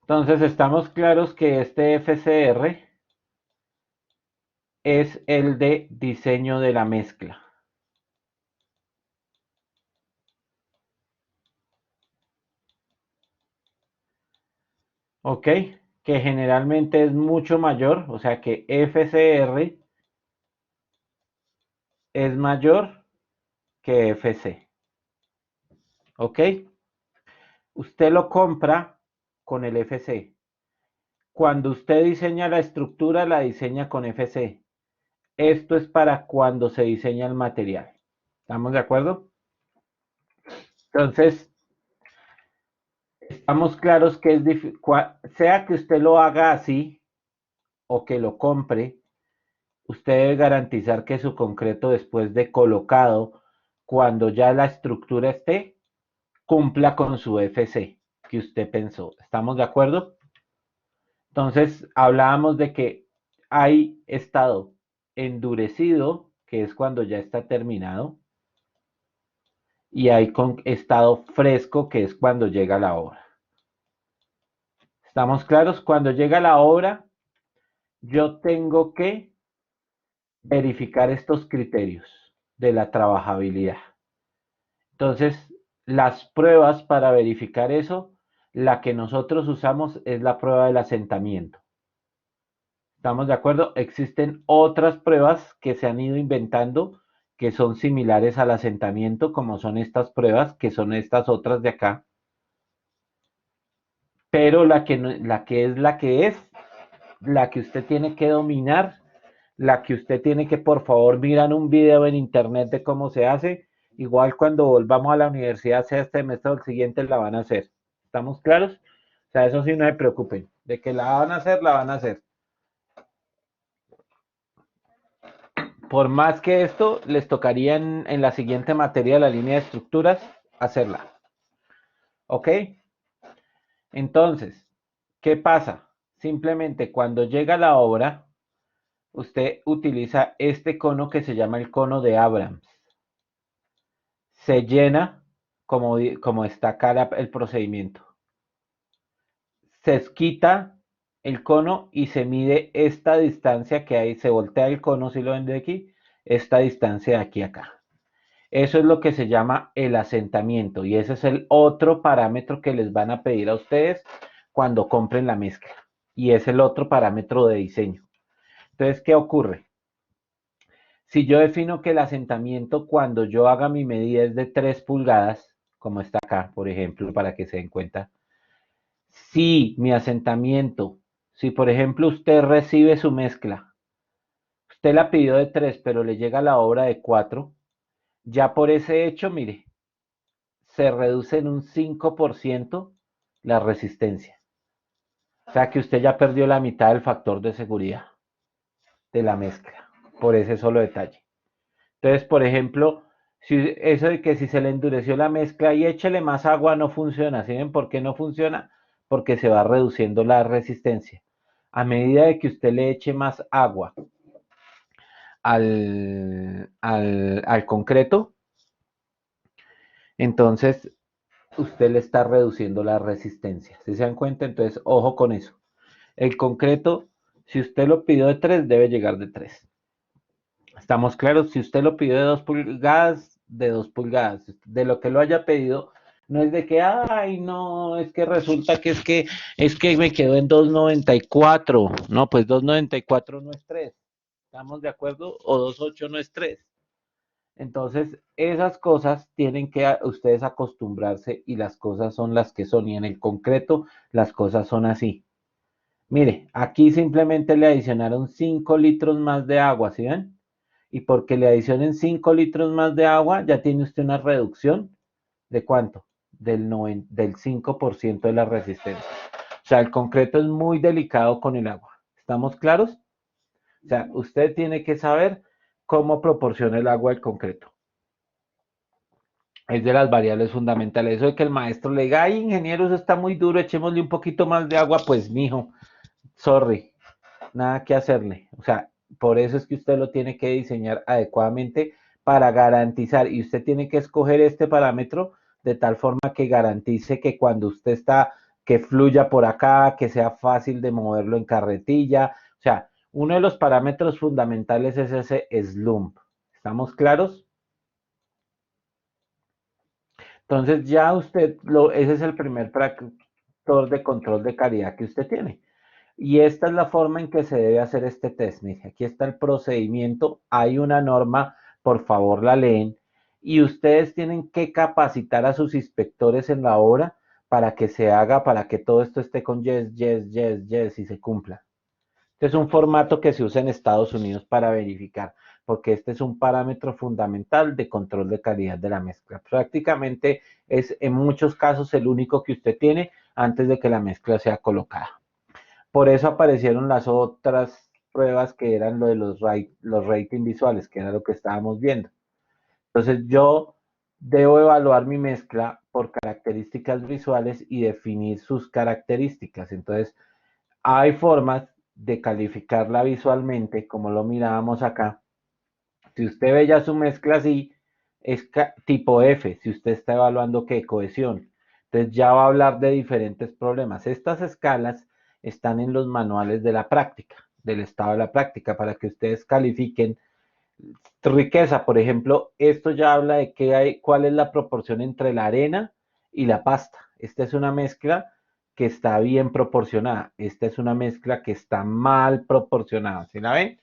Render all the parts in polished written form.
Entonces estamos claros que este FCR es el de diseño de la mezcla. ¿Ok? Que generalmente es mucho mayor, o sea que FCR es mayor que FC. ¿Ok? Usted lo compra con el FC. Cuando usted diseña la estructura, la diseña con FC. Esto es para cuando se diseña el material. ¿Estamos de acuerdo? Entonces, estamos claros que es difícil, sea que usted lo haga así o que lo compre, usted debe garantizar que su concreto después de colocado, cuando ya la estructura esté, cumpla con su FC que usted pensó. ¿Estamos de acuerdo? Entonces, hablábamos de que hay estado endurecido, que es cuando ya está terminado, y hay con estado fresco, que es cuando llega la obra. ¿Estamos claros? Cuando llega la obra, yo tengo que verificar estos criterios de la trabajabilidad. Entonces, las pruebas para verificar eso, la que nosotros usamos es la prueba del asentamiento. ¿Estamos de acuerdo? Existen otras pruebas que se han ido inventando que son similares al asentamiento, como son estas pruebas, que son estas otras de acá. Pero la que, la que es la que es, la que usted tiene que dominar, la que usted tiene que por favor mirar un video en internet de cómo se hace, igual cuando volvamos a la universidad, sea este semestre o el siguiente, la van a hacer. ¿Estamos claros? O sea, eso sí no se preocupen, de que la van a hacer, la van a hacer. Por más que esto, les tocaría en la siguiente materia, la línea de estructuras, hacerla. ¿Ok? Entonces, ¿qué pasa? Simplemente cuando llega la obra, usted utiliza este cono que se llama el cono de Abrams. Se llena como está acá el procedimiento. Se quita el cono y se mide esta distancia que hay, se voltea el cono, si lo ven de aquí, esta distancia de aquí a acá. Eso es lo que se llama el asentamiento y ese es el otro parámetro que les van a pedir a ustedes cuando compren la mezcla. Y es el otro parámetro de diseño. Entonces, ¿qué ocurre? Si yo defino que el asentamiento cuando yo haga mi medida es de 3 pulgadas, como está acá, por ejemplo, para que se den cuenta, si mi asentamiento, si por ejemplo usted recibe su mezcla, usted la pidió de 3, pero le llega la obra de 4, ya por ese hecho, mire, se reduce en un 5% la resistencia. O sea que usted ya perdió la mitad del factor de seguridad de la mezcla, por ese solo detalle. Entonces, por ejemplo, si eso de que si se le endureció la mezcla y échele más agua no funciona. ¿Sí ven por qué no funciona? Porque se va reduciendo la resistencia. A medida de que usted le eche más agua al concreto, entonces usted le está reduciendo la resistencia. ¿Sí se dan cuenta? Entonces, ojo con eso. El concreto, si usted lo pidió de 3, debe llegar de 3. ¿Estamos claros? Si usted lo pidió de 2 pulgadas, de 2 pulgadas. De lo que lo haya pedido, no es de que, ay, no, es que resulta que es que me quedó en 2,94. No, pues 2,94 no es 3. ¿Estamos de acuerdo? O 2,8 no es 3. Entonces, esas cosas tienen que ustedes acostumbrarse y las cosas son las que son. Y en el concreto, las cosas son así. Mire, aquí simplemente le adicionaron 5 litros más de agua, ¿sí ven? Y porque le adicionen 5 litros más de agua, ya tiene usted una reducción de ¿cuánto? Del 5% de la resistencia. O sea, el concreto es muy delicado con el agua. ¿Estamos claros? O sea, usted tiene que saber cómo proporciona el agua al concreto. Es de las variables fundamentales. Eso de que el maestro le diga, ay, ingeniero, eso está muy duro, echémosle un poquito más de agua, pues mijo, sorry, nada que hacerle. O sea, por eso es que usted lo tiene que diseñar adecuadamente para garantizar, y usted tiene que escoger este parámetro de tal forma que garantice que cuando usted está que fluya por acá, que sea fácil de moverlo en carretilla. O sea, uno de los parámetros fundamentales es ese slump. ¿Estamos claros? Entonces ya ese es el primer factor de control de calidad que usted tiene. Y esta es la forma en que se debe hacer este test. Mire, aquí está el procedimiento, hay una norma, por favor la leen, y ustedes tienen que capacitar a sus inspectores en la obra para que se haga, para que todo esto esté con yes, yes, yes, yes y se cumpla. Este es un formato que se usa en Estados Unidos para verificar, porque este es un parámetro fundamental de control de calidad de la mezcla. Prácticamente es en muchos casos el único que usted tiene antes de que la mezcla sea colocada. Por eso aparecieron las otras pruebas que eran lo de los rating visuales, que era lo que estábamos viendo. Entonces yo debo evaluar mi mezcla por características visuales y definir sus características. Entonces hay formas de calificarla visualmente, como lo mirábamos acá. Si usted ve ya su mezcla así, es tipo F, si usted está evaluando qué cohesión. Entonces ya va a hablar de diferentes problemas. Estas escalas están en los manuales de la práctica, del estado de la práctica, para que ustedes califiquen riqueza. Por ejemplo, esto ya habla de cuál es la proporción entre la arena y la pasta. Esta es una mezcla que está bien proporcionada. Esta es una mezcla que está mal proporcionada. ¿Sí la ven?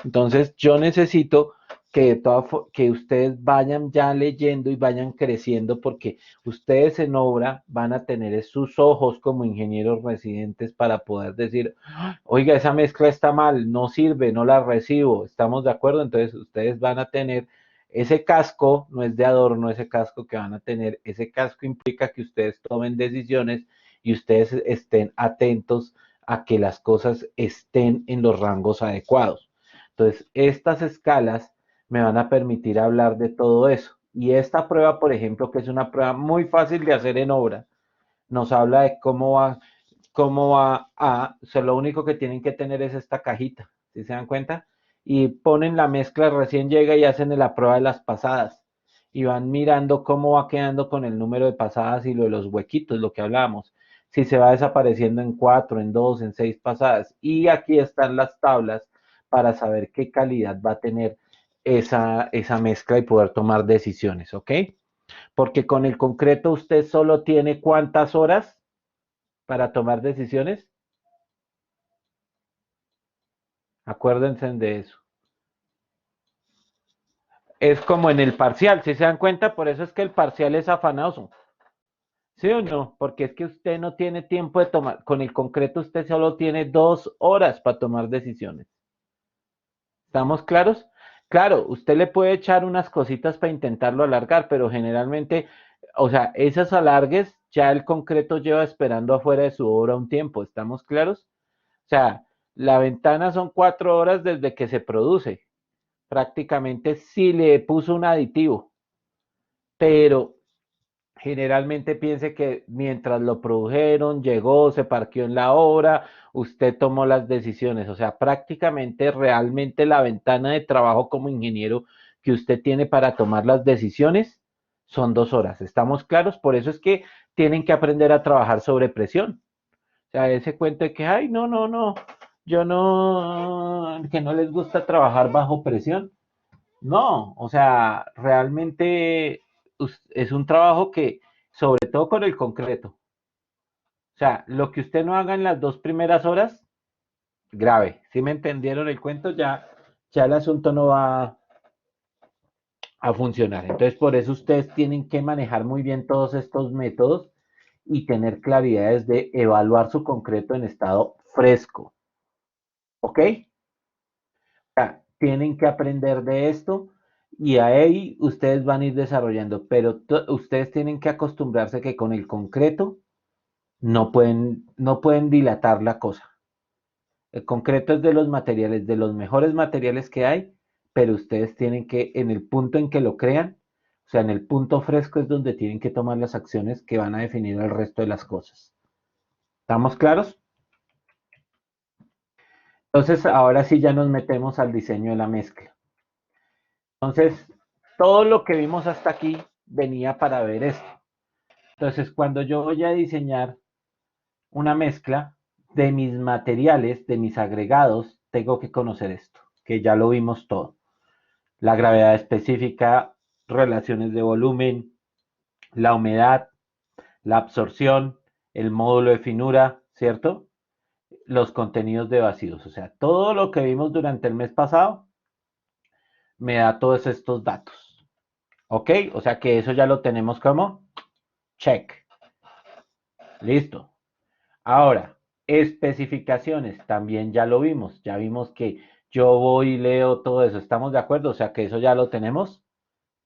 Entonces yo necesito que ustedes vayan ya leyendo y vayan creciendo porque ustedes en obra van a tener sus ojos como ingenieros residentes para poder decir, oiga, esa mezcla está mal, no sirve, no la recibo, ¿estamos de acuerdo? Entonces ustedes van a tener ese casco, no es de adorno ese casco que van a tener, ese casco implica que ustedes tomen decisiones y ustedes estén atentos a que las cosas estén en los rangos adecuados. Entonces, estas escalas me van a permitir hablar de todo eso. Y esta prueba, por ejemplo, que es una prueba muy fácil de hacer en obra, nos habla de o sea, lo único que tienen que tener es esta cajita, ¿sí se dan cuenta? Y ponen la mezcla, recién llega y hacen la prueba de las pasadas. Y van mirando cómo va quedando con el número de pasadas y lo de los huequitos, lo que hablábamos. Si se va desapareciendo en 4, en 2, en 6 pasadas. Y aquí están las tablas para saber qué calidad va a tener esa mezcla y poder tomar decisiones, ¿ok? Porque con el concreto usted solo tiene cuántas horas para tomar decisiones. Acuérdense de eso. Es como en el parcial, si se dan cuenta, por eso es que el parcial es afanoso. ¿Sí o no? Porque es que usted no tiene tiempo de tomar, con el concreto usted solo tiene 2 horas para tomar decisiones. ¿Estamos claros? Claro, usted le puede echar unas cositas para intentarlo alargar, pero generalmente, o sea, esas alargues ya el concreto lleva esperando afuera de su obra un tiempo. ¿Estamos claros? O sea, la ventana son 4 horas desde que se produce. Prácticamente sí le puso un aditivo, pero generalmente piense que mientras lo produjeron, llegó, se parqueó en la obra, usted tomó las decisiones, o sea, prácticamente realmente la ventana de trabajo como ingeniero que usted tiene para tomar las decisiones son 2 horas, ¿estamos claros? Por eso es que tienen que aprender a trabajar sobre presión. O sea, ese cuento de que, ay, no, no, no, yo no, que no les gusta trabajar bajo presión. No, o sea, realmente es un trabajo que, sobre todo con el concreto, o sea, lo que usted no haga en las 2 primeras horas, grave. Si me entendieron el cuento, ya el asunto no va a funcionar. Entonces, por eso ustedes tienen que manejar muy bien todos estos métodos y tener claridades de evaluar su concreto en estado fresco. ¿Ok? Sea, tienen que aprender de esto y ahí ustedes van a ir desarrollando, pero ustedes tienen que acostumbrarse que con el concreto no pueden dilatar la cosa. El concreto es de los materiales, de los mejores materiales que hay, pero ustedes tienen que, en el punto en que lo crean, o sea, en el punto fresco es donde tienen que tomar las acciones que van a definir el resto de las cosas. ¿Estamos claros? Entonces, ahora sí ya nos metemos al diseño de la mezcla. Entonces, todo lo que vimos hasta aquí venía para ver esto. Entonces, cuando yo voy a diseñar una mezcla de mis materiales, de mis agregados, tengo que conocer esto, que ya lo vimos todo. La gravedad específica, relaciones de volumen, la humedad, la absorción, el módulo de finura, ¿cierto? Los contenidos de vacíos, o sea, todo lo que vimos durante el mes pasado me da todos estos datos, ¿ok? O sea que eso ya lo tenemos como check. Listo. Ahora, especificaciones, también ya lo vimos, ya vimos que yo voy y leo todo eso, ¿estamos de acuerdo? O sea que eso ya lo tenemos,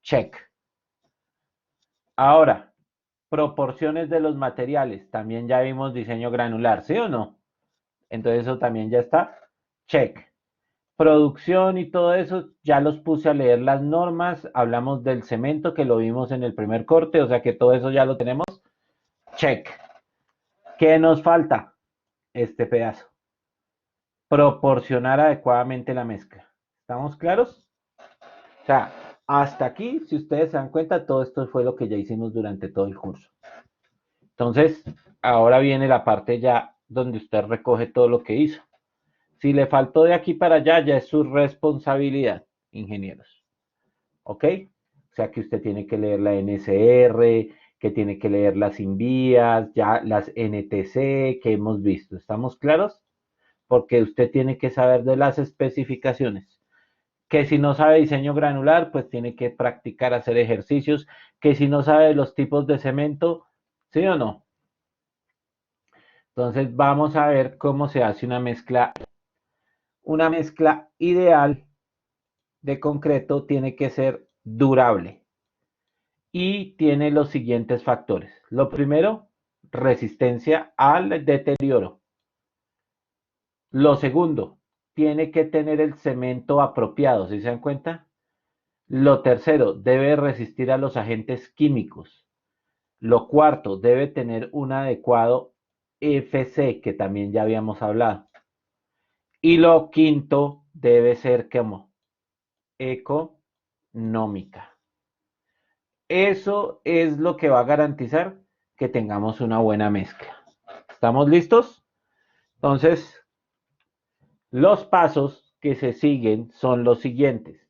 check. Ahora, proporciones de los materiales, también ya vimos diseño granular, ¿sí o no? Entonces eso también ya está, check. Producción y todo eso, ya los puse a leer las normas, hablamos del cemento que lo vimos en el primer corte, o sea que todo eso ya lo tenemos, check. ¿Qué nos falta? Este pedazo. Proporcionar adecuadamente la mezcla. ¿Estamos claros? O sea, hasta aquí, si ustedes se dan cuenta, todo esto fue lo que ya hicimos durante todo el curso. Entonces, ahora viene la parte ya donde usted recoge todo lo que hizo. Si le faltó de aquí para allá, ya es su responsabilidad, ingenieros. ¿Ok? O sea que usted tiene que leer la NSR, que tiene que leer las INVIAs, ya las NTC que hemos visto. ¿Estamos claros? Porque usted tiene que saber de las especificaciones. Que si no sabe diseño granular, pues tiene que practicar hacer ejercicios. Que si no sabe los tipos de cemento, ¿sí o no? Entonces vamos a ver cómo se hace una mezcla. Una mezcla ideal de concreto tiene que ser durable y tiene los siguientes factores. Lo primero, resistencia al deterioro. Lo segundo, tiene que tener el cemento apropiado, ¿sí se dan cuenta? Lo tercero, debe resistir a los agentes químicos. Lo cuarto, debe tener un adecuado FC, que también ya habíamos hablado. Y lo quinto, debe ser como económica. Eso es lo que va a garantizar que tengamos una buena mezcla. ¿Estamos listos? Entonces, los pasos que se siguen son los siguientes.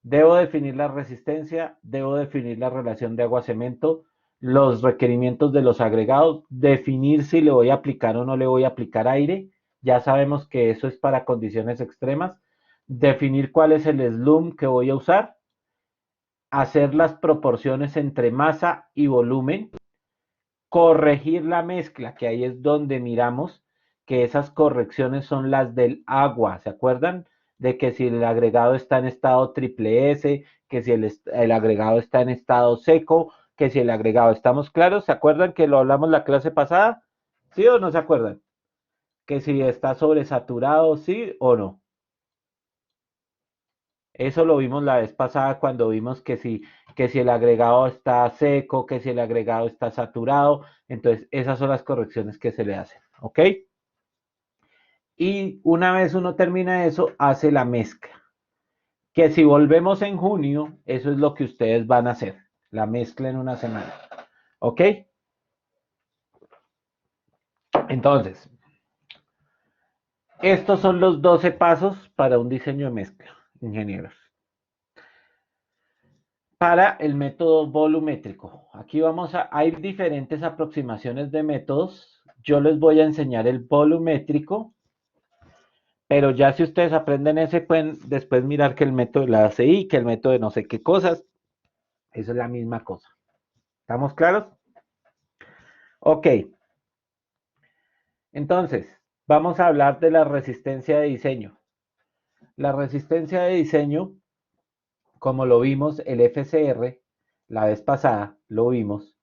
Debo definir la resistencia, debo definir la relación de agua-cemento, los requerimientos de los agregados, definir si le voy a aplicar o no le voy a aplicar aire. Ya sabemos que eso es para condiciones extremas. Definir cuál es el slum que voy a usar. Hacer las proporciones entre masa y volumen. Corregir la mezcla, que ahí es donde miramos que esas correcciones son las del agua, ¿se acuerdan? De que si el agregado está en estado triple S, que si el agregado está en estado seco, que si el agregado, ¿estamos claros? ¿Se acuerdan que lo hablamos la clase pasada? ¿Sí o no se acuerdan? Que si está sobresaturado, sí o no. Eso lo vimos la vez pasada cuando vimos que si el agregado está seco, que si el agregado está saturado. Entonces, esas son las correcciones que se le hacen. ¿Ok? Y una vez uno termina eso, hace la mezcla. Que si volvemos en junio, eso es lo que ustedes van a hacer. La mezcla en una semana. ¿Ok? Entonces, estos son los 12 pasos para un diseño de mezcla, ingenieros. Para el método volumétrico. Aquí hay diferentes aproximaciones de métodos. Yo les voy a enseñar el volumétrico, pero ya si ustedes aprenden ese, pueden después mirar que el método de la ACI, que el método de no sé qué cosas, eso es la misma cosa. ¿Estamos claros? Ok. Entonces, vamos a hablar de la resistencia de diseño. La resistencia de diseño, como lo vimos, el FCR, la vez pasada, lo vimos,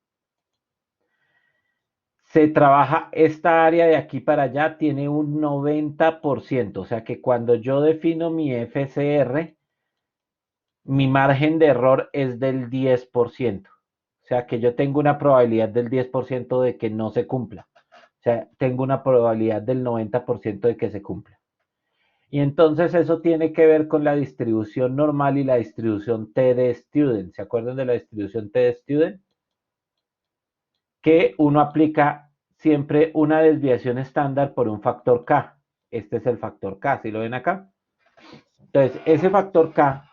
se trabaja esta área de aquí para allá, tiene un 90%, o sea que cuando yo defino mi FCR, mi margen de error es del 10%, o sea que yo tengo una probabilidad del 10% de que no se cumpla, o sea, tengo una probabilidad del 90% de que se cumpla. Y entonces eso tiene que ver con la distribución normal y la distribución T de student. ¿Se acuerdan de la distribución T de student? Que uno aplica siempre una desviación estándar por un factor K. Este es el factor K, ¿sí lo ven acá? Entonces, ese factor K,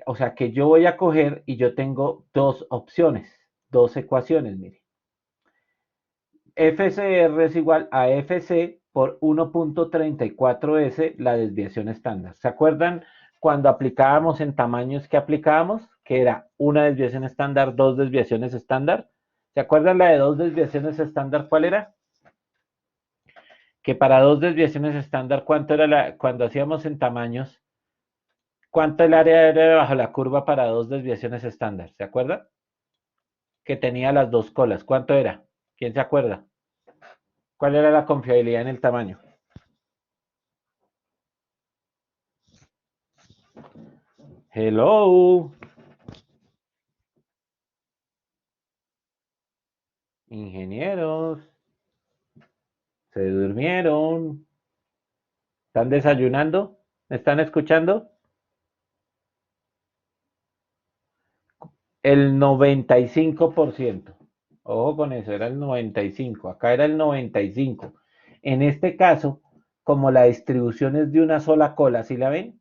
o sea que yo voy a coger y yo tengo dos opciones, dos ecuaciones, mire. FCR es igual a FC por 1.34S, la desviación estándar. ¿Se acuerdan cuando aplicábamos en tamaños que aplicábamos? Que era una desviación estándar, dos desviaciones estándar. ¿Se acuerdan la de dos desviaciones estándar cuál era? Que para dos desviaciones estándar, ¿cuánto era cuando hacíamos en tamaños? ¿Cuánto el área era bajo la curva para dos desviaciones estándar? ¿Se acuerda? Que tenía las dos colas. ¿Cuánto era? ¿Quién se acuerda? ¿Cuál era la confiabilidad en el tamaño? Hello, ingenieros, se durmieron, ¿están desayunando? ¿Me están escuchando? El 95%. Ojo con eso, era el 95%. Acá era el 95%. En este caso, como la distribución es de una sola cola, ¿sí la ven?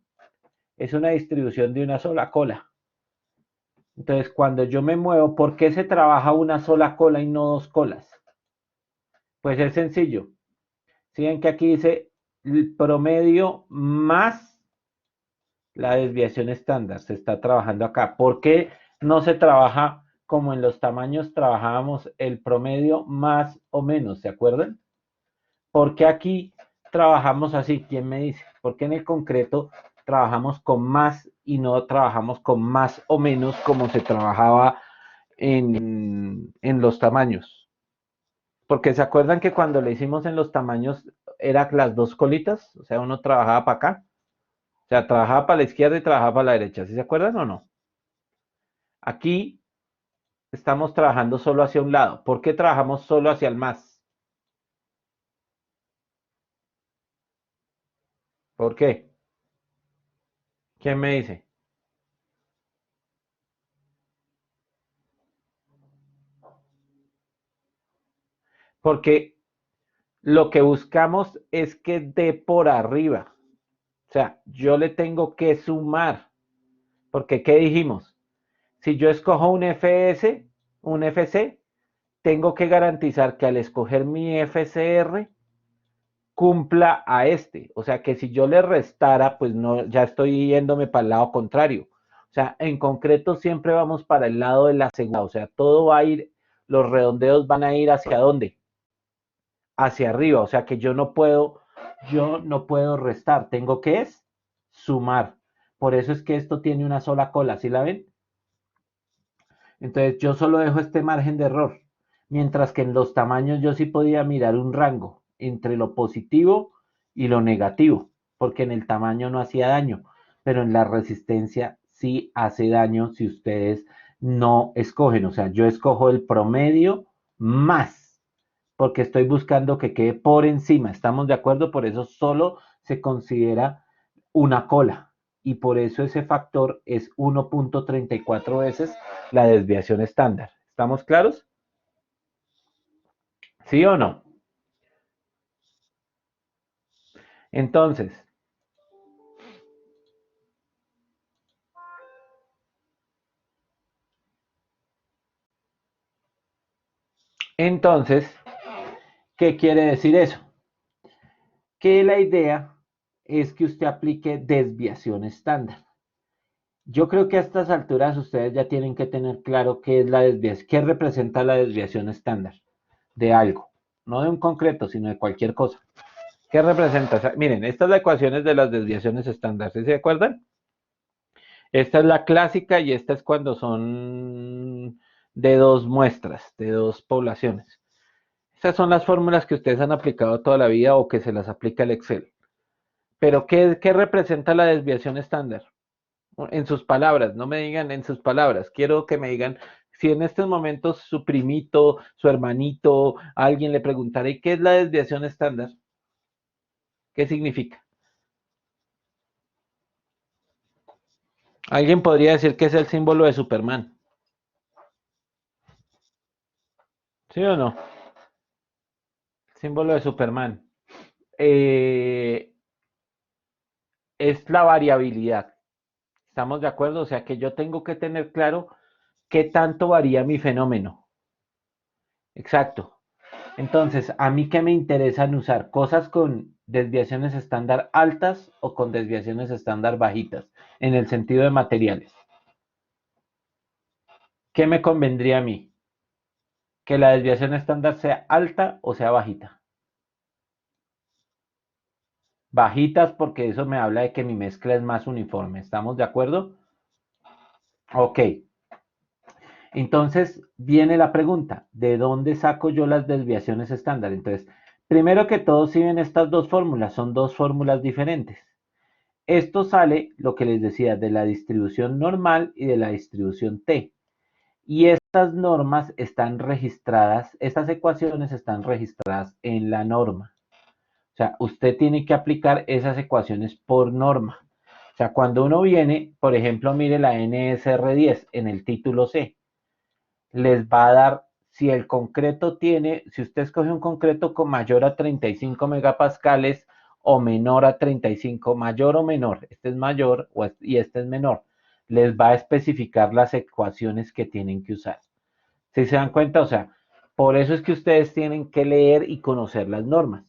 Es una distribución de una sola cola. Entonces, cuando yo me muevo, ¿por qué se trabaja una sola cola y no dos colas? Pues es sencillo. Si ven que aquí dice el promedio más la desviación estándar, se está trabajando acá. ¿Por qué no se trabaja como en los tamaños trabajábamos el promedio más o menos? ¿Se acuerdan? ¿Por qué aquí trabajamos así? ¿Quién me dice? ¿Por qué en el concreto trabajamos con más y no trabajamos con más o menos como se trabajaba en los tamaños? Porque se acuerdan que cuando le hicimos en los tamaños eran las dos colitas, o sea, uno trabajaba para acá, o sea, trabajaba para la izquierda y trabajaba para la derecha, ¿sí se acuerdan o no? Aquí estamos trabajando solo hacia un lado. ¿Por qué trabajamos solo hacia el más? ¿Por qué? ¿Quién me dice? Porque lo que buscamos es que dé por arriba. O sea, yo le tengo que sumar. Porque, ¿qué dijimos? Si yo escojo un FS, un FC, tengo que garantizar que al escoger mi FCR cumpla a este. O sea, que si yo le restara, pues no, ya estoy yéndome para el lado contrario. O sea, en concreto siempre vamos para el lado de la segunda. O sea, todo va a ir, los redondeos van a ir hacia dónde? Hacia arriba. O sea, que yo no puedo restar. Tengo que es sumar. Por eso es que esto tiene una sola cola. ¿Sí la ven? Entonces yo solo dejo este margen de error, mientras que en los tamaños yo sí podía mirar un rango entre lo positivo y lo negativo, porque en el tamaño no hacía daño, pero en la resistencia sí hace daño si ustedes no escogen, o sea, yo escojo el promedio más, porque estoy buscando que quede por encima, ¿estamos de acuerdo? Por eso solo se considera una cola y por eso ese factor es 1.34 veces la desviación estándar. ¿Estamos claros? ¿Sí o no? Entonces, entonces, ¿qué quiere decir eso? Que la idea es que usted aplique desviación estándar. Yo creo que a estas alturas ustedes ya tienen que tener claro qué es la desviación, qué representa la desviación estándar de algo, no de un concreto, sino de cualquier cosa. ¿Qué representa? O sea, miren, estas son las ecuaciones de las desviaciones estándar, ¿sí se acuerdan? Esta es la clásica y esta es cuando son de dos muestras, de dos poblaciones. Estas son las fórmulas que ustedes han aplicado toda la vida o que se las aplica el Excel. Pero ¿qué representa la desviación estándar? En sus palabras, no me digan en sus palabras. Quiero que me digan si en estos momentos su primito, su hermanito, alguien le preguntara, ¿y qué es la desviación estándar? ¿Qué significa? Alguien podría decir que es el símbolo de Superman. ¿Sí o no? Símbolo de Superman. Eh, es la variabilidad. ¿Estamos de acuerdo? O sea que yo tengo que tener claro qué tanto varía mi fenómeno. Exacto. Entonces, ¿a mí qué me interesan usar? ¿Cosas con desviaciones estándar altas o con desviaciones estándar bajitas? En el sentido de materiales. ¿Qué me convendría a mí? ¿Que la desviación estándar sea alta o sea bajita? Bajitas porque eso me habla de que mi mezcla es más uniforme. ¿Estamos de acuerdo? Ok. Entonces viene la pregunta, ¿de dónde saco yo las desviaciones estándar? Entonces, primero que todo, si ven estas dos fórmulas, son dos fórmulas diferentes. Esto sale, lo que les decía, de la distribución normal y de la distribución T. Y estas normas están registradas, estas ecuaciones están registradas en la norma. O sea, usted tiene que aplicar esas ecuaciones por norma. O sea, cuando uno viene, por ejemplo, mire la NSR10 en el título C, les va a dar, si el concreto tiene, si usted escoge un concreto con mayor a 35 megapascales o menor a 35, mayor o menor, este es mayor y este es menor, les va a especificar las ecuaciones que tienen que usar. ¿Sí se dan cuenta? O sea, por eso es que ustedes tienen que leer y conocer las normas.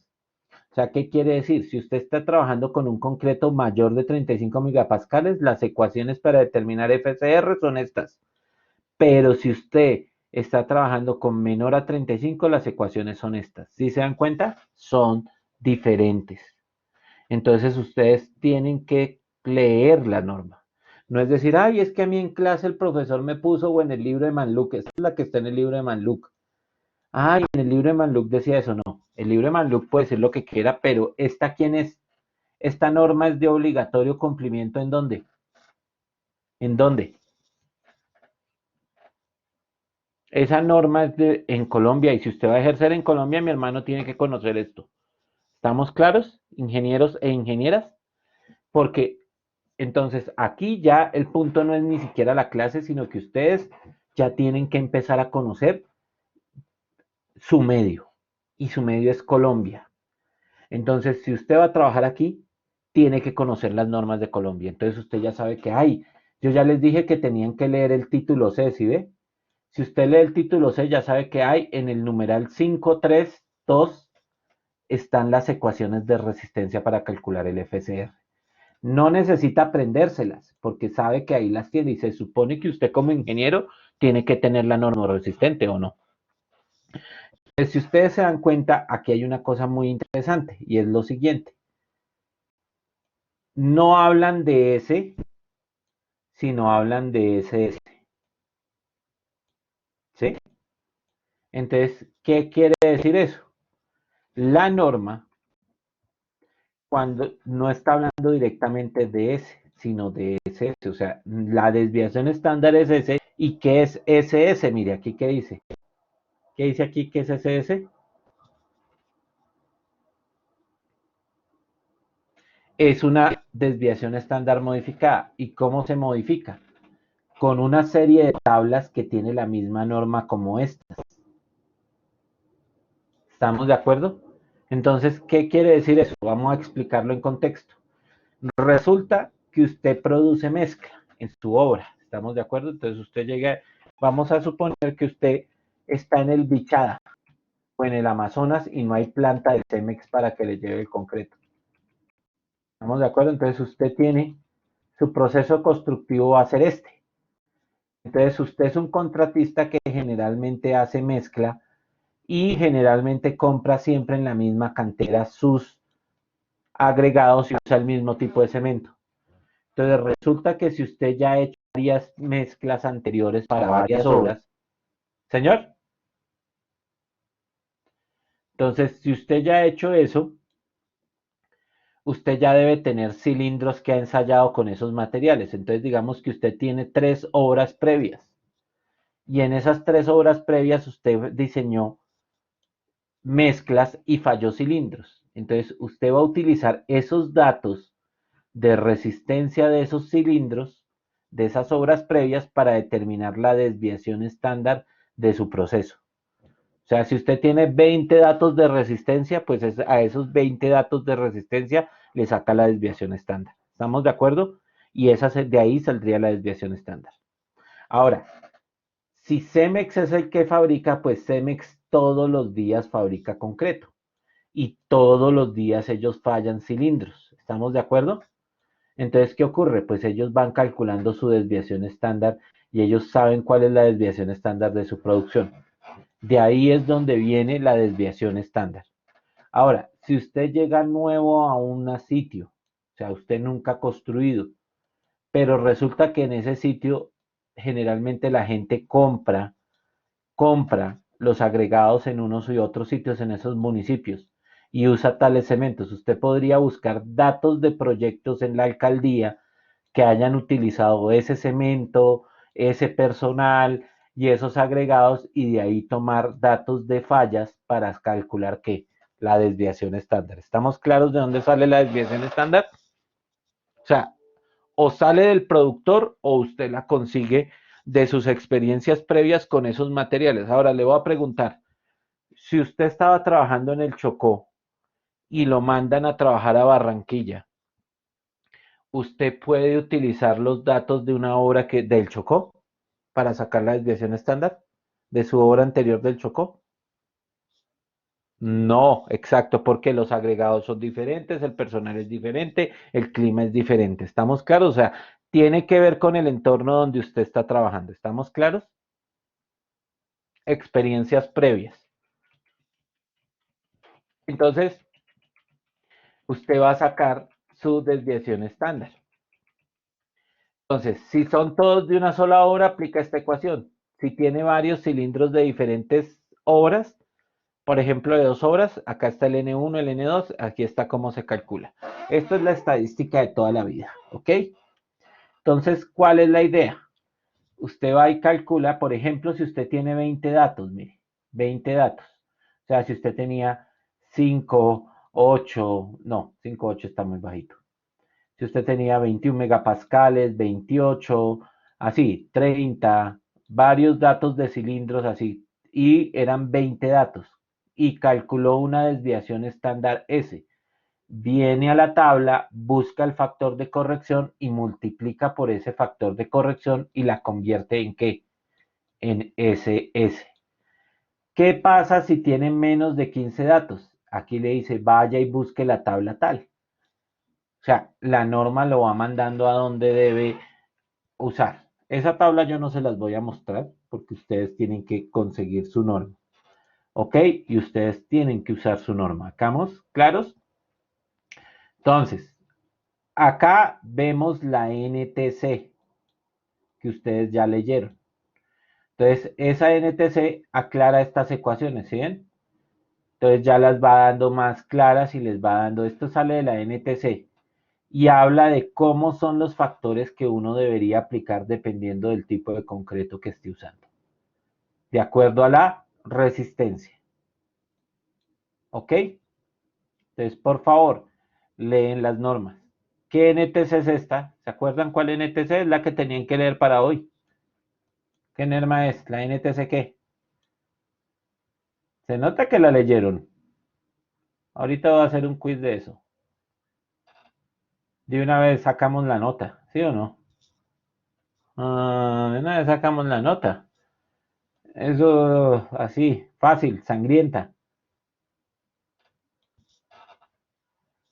O sea, ¿qué quiere decir? Si usted está trabajando con un concreto mayor de 35 megapascales, las ecuaciones para determinar FCR son estas. Pero si usted está trabajando con menor a 35, las ecuaciones son estas. ¿Sí se dan cuenta? Son diferentes. Entonces ustedes tienen que leer la norma. No es decir, ay, es que a mí en clase el profesor me puso o en el libro de Manluc, esta es la que está en el libro de Manluc. Ay, en el libro de Manluc decía eso, no. El libro de Manluc puede decir lo que quiera, pero esta quién es, esta norma es de obligatorio cumplimiento ¿en dónde? ¿En dónde? Esa norma es en Colombia y si usted va a ejercer en Colombia, mi hermano tiene que conocer esto. ¿Estamos claros, ingenieros e ingenieras? Porque entonces aquí ya el punto no es ni siquiera la clase, sino que ustedes ya tienen que empezar a conocer su medio y su medio es Colombia. Entonces, si usted va a trabajar aquí, tiene que conocer las normas de Colombia. Entonces usted ya sabe que hay. Yo ya les dije que tenían que leer el título C, ¿sí ve? Si usted lee el título C, ya sabe que hay en el numeral 532 están las ecuaciones de resistencia para calcular el FCR. No necesita aprendérselas, porque sabe que ahí las tiene y se supone que usted como ingeniero tiene que tener la norma resistente o no. Entonces, si ustedes se dan cuenta, aquí hay una cosa muy interesante y es lo siguiente. No hablan de S, sino hablan de SS. ¿Sí? Entonces, ¿qué quiere decir eso? La norma cuando no está hablando directamente de S, sino de SS. O sea, la desviación estándar es S. ¿Y qué es SS? Mire, aquí qué dice. ¿Qué dice aquí que es SS? Es una desviación estándar modificada. ¿Y cómo se modifica? Con una serie de tablas que tiene la misma norma como esta. ¿Estamos de acuerdo? Entonces, ¿qué quiere decir eso? Vamos a explicarlo en contexto. Resulta que usted produce mezcla en su obra, ¿estamos de acuerdo? Entonces usted llega, vamos a suponer que usted está en el Bichada o en el Amazonas y no hay planta de Cemex para que le lleve el concreto. ¿Estamos de acuerdo? Entonces usted tiene, su proceso constructivo va a ser este. Entonces usted es un contratista que generalmente hace mezcla y generalmente compra siempre en la misma cantera sus agregados y usa el mismo tipo de cemento. Entonces resulta que si usted ya ha hecho varias mezclas anteriores para varias obras, señor, entonces si usted ya ha hecho eso, usted ya debe tener cilindros que ha ensayado con esos materiales. Entonces digamos que usted tiene 3 obras previas y en esas 3 obras previas usted diseñó mezclas y falló cilindros. Entonces usted va a utilizar esos datos de resistencia de esos cilindros, de esas obras previas, para determinar la desviación estándar de su proceso. O sea, si usted tiene 20 datos de resistencia, pues a esos 20 datos de resistencia le saca la desviación estándar. ¿Estamos de acuerdo? Y de ahí saldría la desviación estándar. Ahora, si Cemex es el que fabrica, pues Cemex todos los días fabrica concreto. Y todos los días ellos fallan cilindros. ¿Estamos de acuerdo? Entonces, ¿qué ocurre? Pues ellos van calculando su desviación estándar y ellos saben cuál es la desviación estándar de su producción. De ahí es donde viene la desviación estándar. Ahora, si usted llega nuevo a un sitio, o sea, usted nunca ha construido, pero resulta que en ese sitio generalmente la gente compra los agregados en unos y otros sitios en esos municipios y usa tales cementos. Usted podría buscar datos de proyectos en la alcaldía que hayan utilizado ese cemento, ese personal y esos agregados y de ahí tomar datos de fallas para calcular qué, la desviación estándar. ¿Estamos claros de dónde sale la desviación estándar? O sea, o sale del productor o usted la consigue de sus experiencias previas con esos materiales. Ahora le voy a preguntar, si usted estaba trabajando en el Chocó y lo mandan a trabajar a Barranquilla, ¿usted puede utilizar los datos de una obra del Chocó para sacar la desviación estándar de su obra anterior del Chocó? No, exacto, porque los agregados son diferentes, el personal es diferente, el clima es diferente. ¿Estamos claros? O sea, tiene que ver con el entorno donde usted está trabajando. ¿Estamos claros? Experiencias previas. Entonces, usted va a sacar su desviación estándar. Entonces, si son todos de una sola obra, aplica esta ecuación. Si tiene varios cilindros de diferentes obras, por ejemplo, de 2 obras, acá está el N1, el N2, aquí está cómo se calcula. Esto es la estadística de toda la vida, ¿ok? Entonces, ¿cuál es la idea? Usted va y calcula, por ejemplo, si usted tiene 20 datos, mire, 20 datos. O sea, si usted tenía 5, 8, no, 5, 8 está muy bajito. Si usted tenía 21 megapascales, 28, así, 30, varios datos de cilindros así, y eran 20 datos, y calculó una desviación estándar S. Viene a la tabla, busca el factor de corrección y multiplica por ese factor de corrección y la convierte en ¿qué? En SS. ¿Qué pasa si tiene menos de 15 datos? Aquí le dice, vaya y busque la tabla tal. O sea, la norma lo va mandando a donde debe usar. Esa tabla yo no se las voy a mostrar porque ustedes tienen que conseguir su norma. ¿Ok? Y ustedes tienen que usar su norma. ¿Estamos claros? Entonces, acá vemos la NTC que ustedes ya leyeron. Entonces, esa NTC aclara estas ecuaciones, ¿sí ven? Entonces ya las va dando más claras y les va dando, esto sale de la NTC y habla de cómo son los factores que uno debería aplicar dependiendo del tipo de concreto que esté usando, de acuerdo a la resistencia. ¿Ok? Entonces, por favor, leen las normas. ¿Qué NTC es esta? ¿Se acuerdan cuál NTC es la que tenían que leer para hoy? ¿Qué norma es? ¿La NTC qué? Se nota que la leyeron. Ahorita voy a hacer un quiz de eso. De una vez sacamos la nota, ¿sí o no? De una vez sacamos la nota. Eso así, fácil, sangrienta.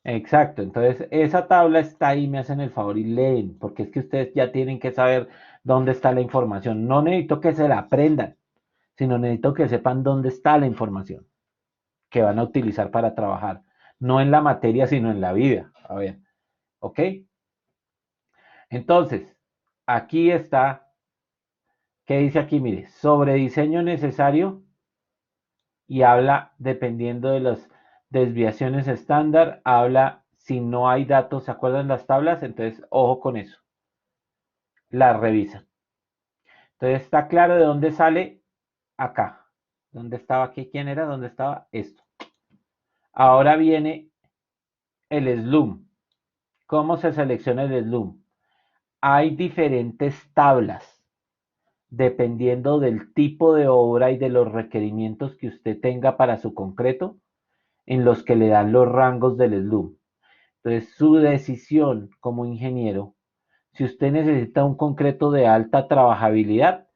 Exacto. Entonces, esa tabla está ahí, me hacen el favor y leen, porque es que ustedes ya tienen que saber dónde está la información. No necesito que se la aprendan, sino necesito que sepan dónde está la información que van a utilizar para trabajar. No en la materia, sino en la vida. A ver, ¿ok? Entonces, aquí está, ¿qué dice aquí? Mire, sobre diseño necesario y habla, dependiendo de las desviaciones estándar, habla si no hay datos, ¿se acuerdan las tablas? Entonces, ojo con eso, las revisan. Entonces, está claro de dónde sale acá. ¿Dónde estaba aquí? ¿Quién era? ¿Dónde estaba esto? Ahora viene el slum. ¿Cómo se selecciona el slum? Hay diferentes tablas. dependiendo del tipo de obra y de los requerimientos que usted tenga para su concreto, en los que le dan los rangos del SLUM. Entonces, su decisión como ingeniero, si usted necesita un concreto de alta trabajabilidad,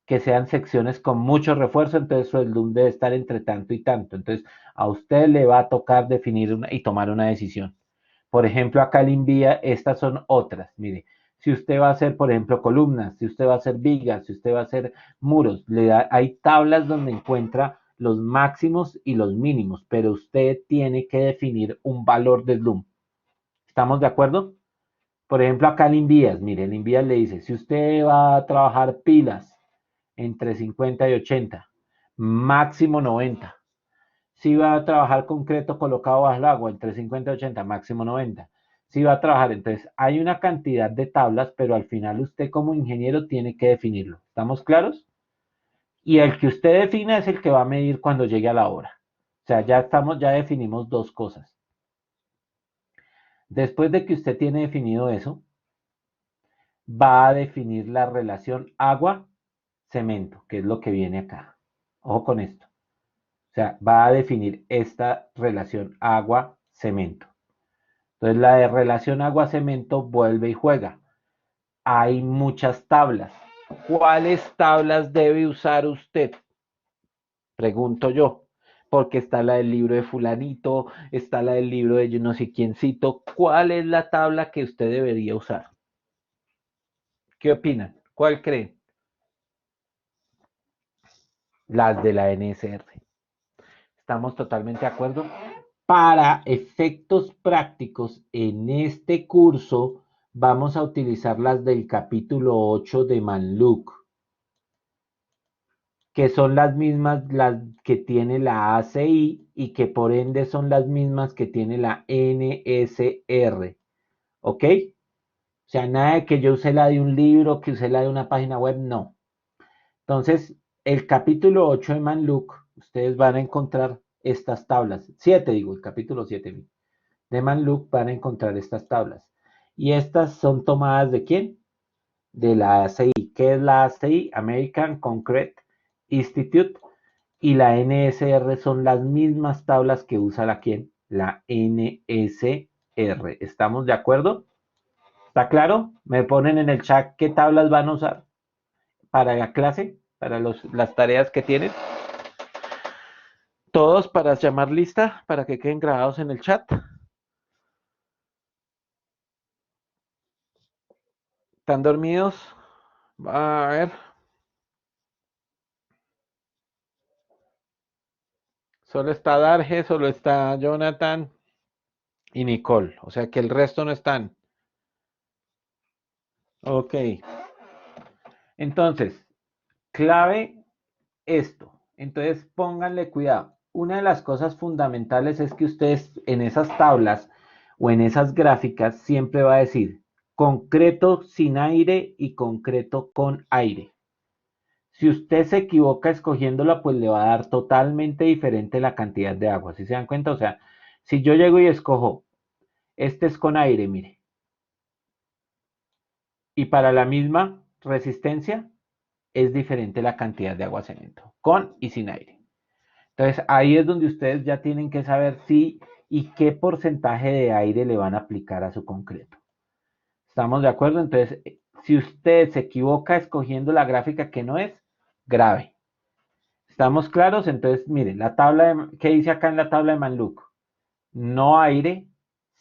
que sean secciones con mucho refuerzo, entonces su SLUM debe estar entre tanto y tanto. Entonces, a usted le va a tocar definir y tomar una decisión. Por ejemplo, acá le envía, estas son otras. Mire, si usted va a hacer, por ejemplo, columnas, si usted va a hacer vigas, si usted va a hacer muros, hay tablas donde encuentra los máximos y los mínimos, pero usted tiene que definir un valor de SLUM. ¿Estamos de acuerdo? Por ejemplo, acá le envías, mire, le envías le dice, si usted va a trabajar pilas entre 50 y 80, máximo 90. Si va a trabajar concreto colocado bajo el agua entre 50 y 80, máximo 90. Si va a trabajar, entonces hay una cantidad de tablas, pero al final usted como ingeniero tiene que definirlo. ¿Estamos claros? Y el que usted defina es el que va a medir cuando llegue a la obra. O sea, ya definimos dos cosas. Después de que usted tiene definido eso, va a definir la relación agua-cemento, que es lo que viene acá. Ojo con esto. O sea, va a definir esta relación agua-cemento. Entonces la de relación agua-cemento vuelve y juega. Hay muchas tablas. ¿Cuáles tablas debe usar usted? Pregunto yo. Porque está la del libro de fulanito, está la del libro de yo no sé quiéncito. ¿Cuál es la tabla que usted debería usar? ¿Qué opinan? ¿Cuál creen? Las de la NSR. ¿Estamos totalmente de acuerdo? Para efectos prácticos, en este curso vamos a utilizar las del capítulo 8 de Manluk, que son las mismas las que tiene la ACI y que por ende son las mismas que tiene la NSR. ¿Ok? O sea, nada de que yo use la de un libro, que use la de una página web, no. Entonces, el capítulo 8 de Manluk, ustedes van a encontrar estas tablas. 7 digo, el capítulo 7 de Manluk van a encontrar estas tablas. Y estas son tomadas ¿de quién? De la ACI. ¿Qué es la ACI? American Concrete Institute. Y la NSR son las mismas tablas que usa la quién? La NSR. ¿Estamos de acuerdo? ¿Está claro? Me ponen en el chat qué tablas van a usar para la clase, para las tareas que tienen. Todos para llamar lista, para que queden grabados en el chat. ¿Están dormidos? A ver. Solo está Darge, solo está Jonathan y Nicole. O sea que el resto no están. Ok. Entonces, clave esto. Entonces, pónganle cuidado. Una de las cosas fundamentales es que ustedes en esas tablas o en esas gráficas siempre va a decir concreto sin aire y concreto con aire. Si usted se equivoca escogiéndola, pues le va a dar totalmente diferente la cantidad de agua. ¿Sí se dan cuenta? O sea, si yo llego y escojo, este es con aire, mire, y para la misma resistencia es diferente la cantidad de agua cemento, con y sin aire. Entonces ahí es donde ustedes ya tienen que saber si y qué porcentaje de aire le van a aplicar a su concreto. ¿Estamos de acuerdo? Entonces, si usted se equivoca escogiendo la gráfica que no es, grave. ¿Estamos claros? Entonces, miren, la tabla ¿qué dice acá en la tabla de Manluk? No aire,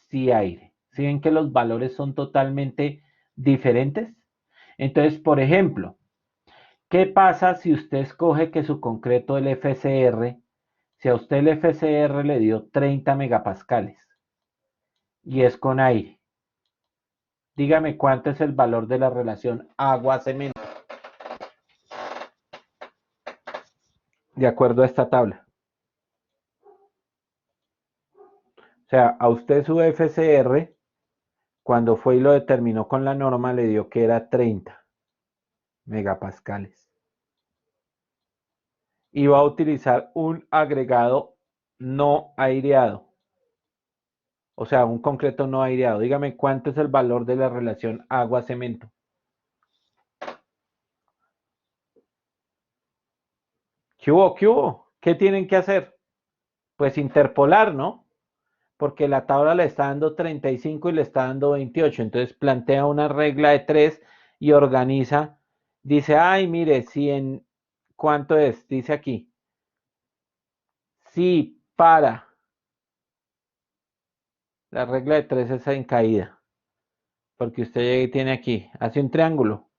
sí aire. ¿Sí ven que los valores son totalmente diferentes? Entonces, por ejemplo, ¿qué pasa si usted escoge que su concreto, el FCR, si a usted el FCR le dio 30 megapascales y es con aire? Dígame cuánto es el valor de la relación agua-cemento, de acuerdo a esta tabla. O sea, a usted su FCR, cuando fue y lo determinó con la norma, le dio que era 30 megapascales. Y va a utilizar un agregado no aireado. O sea, un concreto no aireado. Dígame cuánto es el valor de la relación agua-cemento. ¿Qué hubo? ¿Qué hubo? ¿Qué tienen que hacer? Pues interpolar, ¿no? Porque la tabla le está dando 35 y le está dando 28. Entonces plantea una regla de 3 y organiza. Dice, ay, mire, si en, ¿cuánto es? Dice aquí. Si para, la regla de 3 es en caída. Porque usted llega y tiene aquí, hace un triángulo.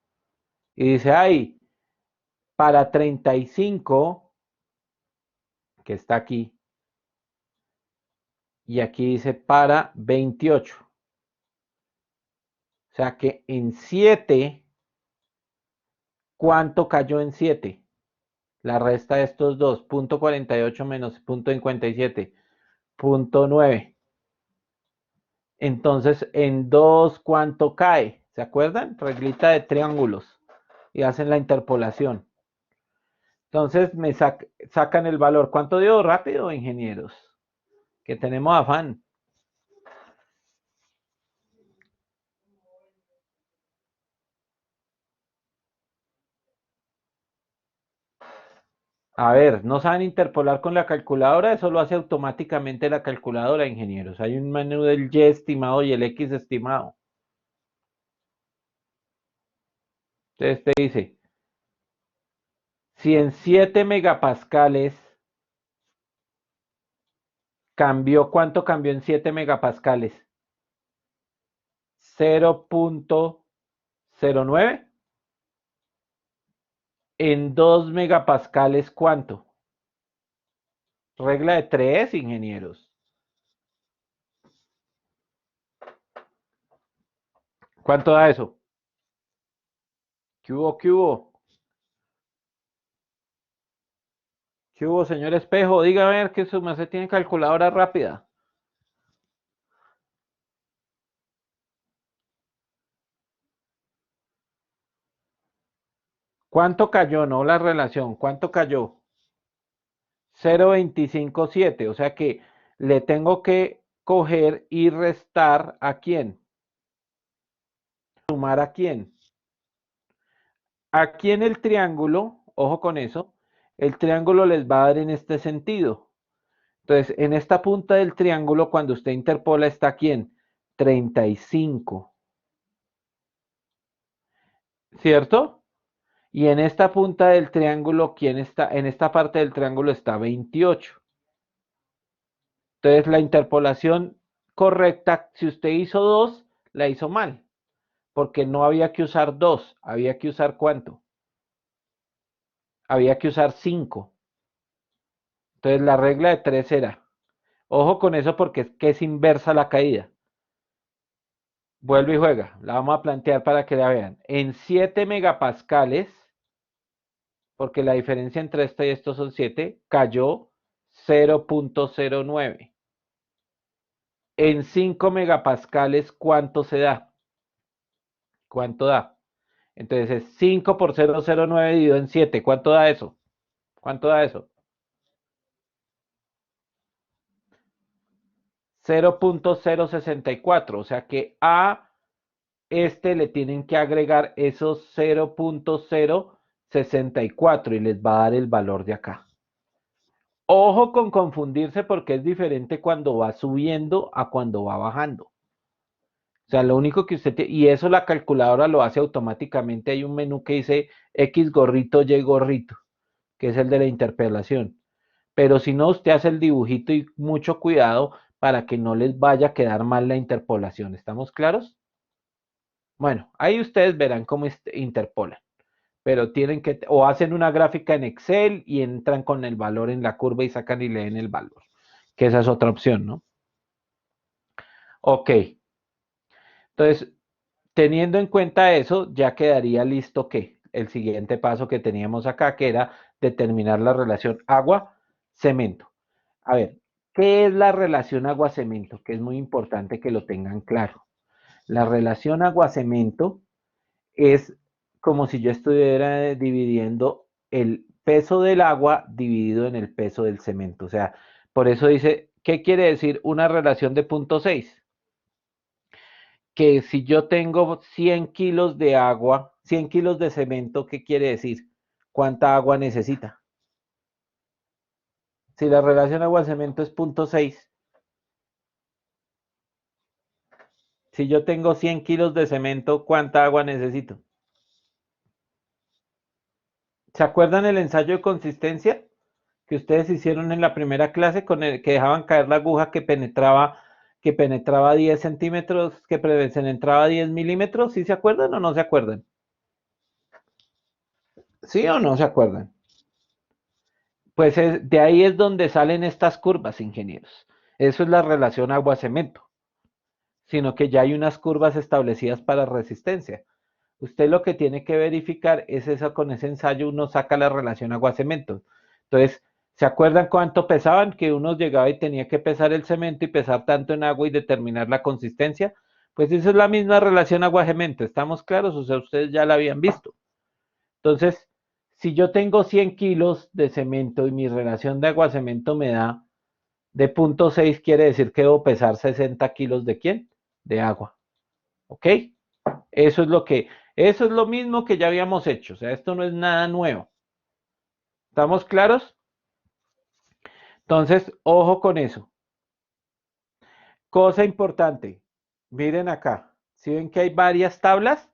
Y dice, ay, para 35, que está aquí, y aquí dice para 28. O sea que en 7, ¿cuánto cayó en 7? La resta de estos dos, punto 48 menos punto 57, punto 9. Entonces, en 2, ¿cuánto cae? ¿Se acuerdan? Reglita de triángulos. Y hacen la interpolación. Entonces, sacan el valor. ¿Cuánto dio? Rápido, ingenieros. Que tenemos afán. A ver, no saben interpolar con la calculadora, eso lo hace automáticamente la calculadora, ingenieros. Hay un menú del Y estimado y el X estimado. Entonces te dice, si en 7 megapascales cambió, ¿cuánto cambió en 7 megapascales? 0.09. En 2 megapascales, ¿cuánto? Regla de 3, ingenieros. ¿Cuánto da eso? ¿Qué hubo? ¿Qué hubo? ¿Qué hubo, señor Espejo? Diga a ver que su merced tiene calculadora rápida. ¿Cuánto cayó? No la relación. ¿Cuánto cayó? 0.257. O sea que le tengo que coger y restar ¿a quién? ¿Sumar a quién? Aquí en el triángulo, ojo con eso, el triángulo les va a dar en este sentido. Entonces, en esta punta del triángulo, cuando usted interpola, ¿está quién? 35. ¿Cierto? Y en esta punta del triángulo, ¿quién está? En esta parte del triángulo está 28. Entonces, la interpolación correcta, si usted hizo 2, la hizo mal, porque no había que usar 2, había que usar ¿cuánto? Había que usar 5. Entonces, la regla de 3 era, ojo con eso porque es que es inversa la caída. Vuelve y juega, la vamos a plantear para que la vean. En 7 megapascales, porque la diferencia entre esto y esto son 7, cayó 0.09. En 5 megapascales, ¿cuánto se da? ¿Cuánto da? Entonces es 5 por 0.09 dividido en 7. ¿Cuánto da eso? ¿Cuánto da eso? 0.064. O sea que a este le tienen que agregar esos 0.064 y les va a dar el valor de acá. Ojo con confundirse porque es diferente cuando va subiendo a cuando va bajando. O sea, lo único que usted tiene, y eso la calculadora lo hace automáticamente. Hay un menú que dice X gorrito, Y gorrito, que es el de la interpelación. Pero si no, usted hace el dibujito y mucho cuidado para que no les vaya a quedar mal la interpolación. ¿Estamos claros? Bueno, ahí ustedes verán cómo interpolan. Pero tienen que, o hacen una gráfica en Excel y entran con el valor en la curva y sacan y leen el valor. Que esa es otra opción, ¿no? Ok. Entonces, teniendo en cuenta eso, ya quedaría listo que el siguiente paso que teníamos acá, que era determinar la relación agua-cemento. A ver, ¿qué es la relación agua-cemento? Que es muy importante que lo tengan claro. La relación agua-cemento es como si yo estuviera dividiendo el peso del agua dividido en el peso del cemento. O sea, por eso dice, ¿qué quiere decir una relación de 0.6? Que si yo tengo 100 kilos de agua, 100 kilos de cemento, ¿qué quiere decir? ¿Cuánta agua necesita? Si la relación agua-cemento es 0.6, si yo tengo 100 kilos de cemento, ¿cuánta agua necesito? ¿Se acuerdan el ensayo de consistencia que ustedes hicieron en la primera clase con el que dejaban caer la aguja que penetraba 10 centímetros, que penetraba 10 milímetros? ¿Sí se acuerdan o no se acuerdan? ¿Sí o no se acuerdan? Pues de ahí es donde salen estas curvas, ingenieros. Eso es la relación agua-cemento, sino que ya hay unas curvas establecidas para resistencia. Usted lo que tiene que verificar es eso, con ese ensayo uno saca la relación agua-cemento. Entonces, ¿se acuerdan cuánto pesaban? Que uno llegaba y tenía que pesar el cemento y pesar tanto en agua y determinar la consistencia. Pues esa es la misma relación agua-cemento. ¿Estamos claros? O sea, ustedes ya la habían visto. Entonces, si yo tengo 100 kilos de cemento y mi relación de agua-cemento me da de 0.6, quiere decir que debo pesar 60 kilos de ¿quién? De agua. ¿Ok? Eso es eso es lo mismo que ya habíamos hecho. O sea, esto no es nada nuevo. ¿Estamos claros? Entonces, ojo con eso. Cosa importante. Miren acá. Si ven que hay varias tablas,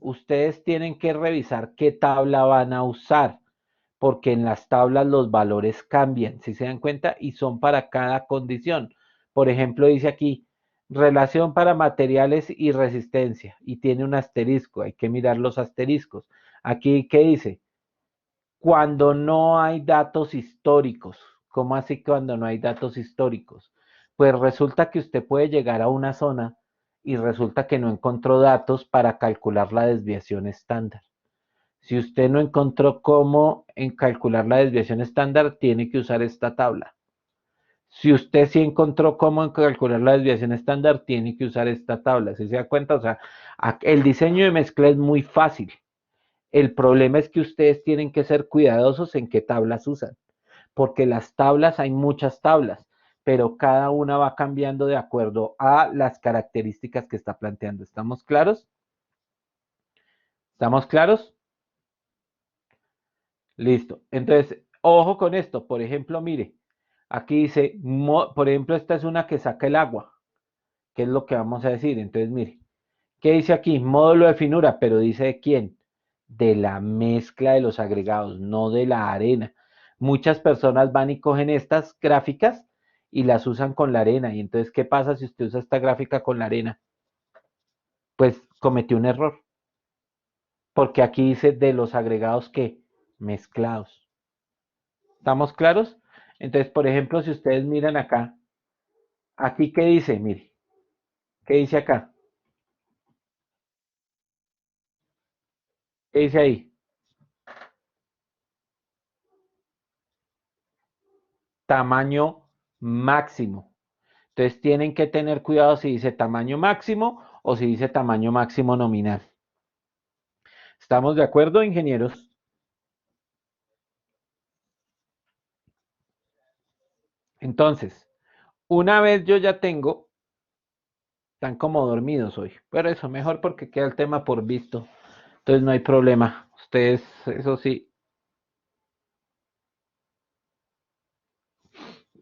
ustedes tienen que revisar qué tabla van a usar, porque en las tablas los valores cambian, si se dan cuenta, y son para cada condición. Por ejemplo, dice aquí, relación para materiales y resistencia, y tiene un asterisco, hay que mirar los asteriscos. Aquí, ¿qué dice? Cuando no hay datos históricos. ¿Cómo así cuando no hay datos históricos? Pues resulta que usted puede llegar a una zona y resulta que no encontró datos para calcular la desviación estándar. Si usted no encontró cómo en calcular la desviación estándar, tiene que usar esta tabla. Si usted sí encontró cómo en calcular la desviación estándar, tiene que usar esta tabla. ¿Sí se da cuenta? O sea, el diseño de mezcla es muy fácil. El problema es que ustedes tienen que ser cuidadosos en qué tablas usan, porque las tablas, hay muchas tablas, pero cada una va cambiando de acuerdo a las características que está planteando. ¿Estamos claros? ¿Estamos claros? Listo. Entonces, ojo con esto. Por ejemplo, mire, aquí dice, por ejemplo, esta es una que saca el agua, que es lo que vamos a decir. Entonces, mire, ¿qué dice aquí? Módulo de finura, pero dice de quién, de la mezcla de los agregados, no de la arena. Muchas personas van y cogen estas gráficas y las usan con la arena. Y entonces, ¿qué pasa si usted usa esta gráfica con la arena? Pues cometió un error, porque aquí dice de los agregados que mezclados. ¿Estamos claros? Entonces, por ejemplo, si ustedes miran acá, aquí ¿qué dice? Mire, ¿qué dice acá? ¿Qué dice ahí? Tamaño máximo. Entonces tienen que tener cuidado si dice tamaño máximo o si dice tamaño máximo nominal. ¿Estamos de acuerdo, ingenieros? Entonces, una vez yo ya tengo, están como dormidos hoy, pero eso mejor porque queda el tema por visto. Entonces no hay problema. Ustedes, eso sí.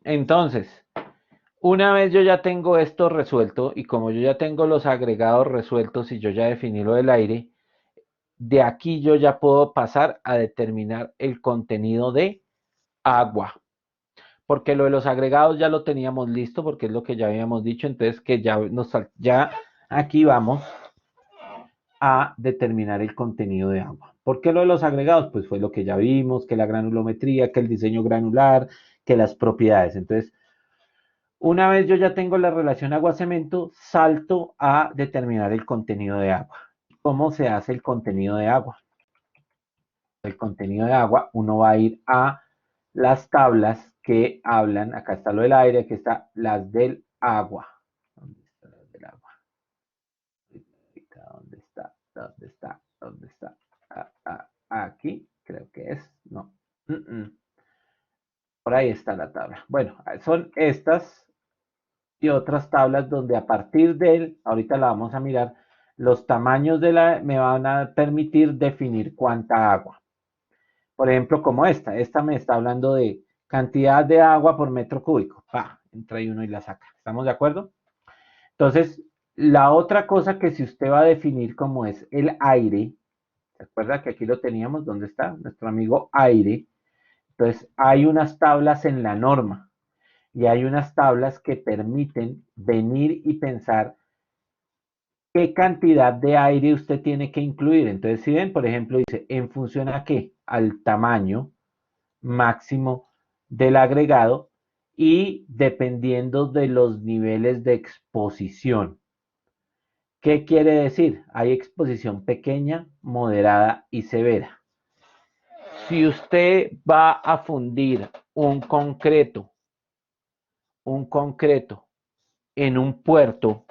Entonces, una vez yo ya tengo esto resuelto y como yo ya tengo los agregados resueltos y yo ya definí lo del aire, de aquí yo ya puedo pasar a determinar el contenido de agua. Porque lo de los agregados ya lo teníamos listo, porque es lo que ya habíamos dicho, entonces que ya aquí vamos a determinar el contenido de agua. ¿Por qué lo de los agregados? Pues fue lo que ya vimos, que la granulometría, que el diseño granular, que las propiedades. Entonces, una vez yo ya tengo la relación agua-cemento, salto a determinar el contenido de agua. ¿Cómo se hace el contenido de agua? El contenido de agua, uno va a ir a las tablas que hablan, acá está lo del aire, aquí está las del agua. ¿Dónde está las del agua? ¿Dónde está? ¿Dónde está? ¿Dónde está? Aquí, creo que es. No. Por ahí está la tabla. Bueno, son estas y otras tablas donde a partir de ahorita la vamos a mirar, los tamaños me van a permitir definir cuánta agua. Por ejemplo, como esta me está hablando de Cantidad de agua por metro cúbico. Entra ahí uno y la saca. ¿Estamos de acuerdo? Entonces, la otra cosa que si usted va a definir como es el aire, ¿se acuerda que aquí lo teníamos? ¿Dónde está? Nuestro amigo aire. Entonces, hay unas tablas en la norma y hay unas tablas que permiten venir y pensar qué cantidad de aire usted tiene que incluir. Entonces, si ven, por ejemplo, dice, ¿en función a qué? Al tamaño máximo del agregado y dependiendo de los niveles de exposición. ¿Qué quiere decir? Hay exposición pequeña, moderada y severa. Si usted va a fundir un concreto en un puerto,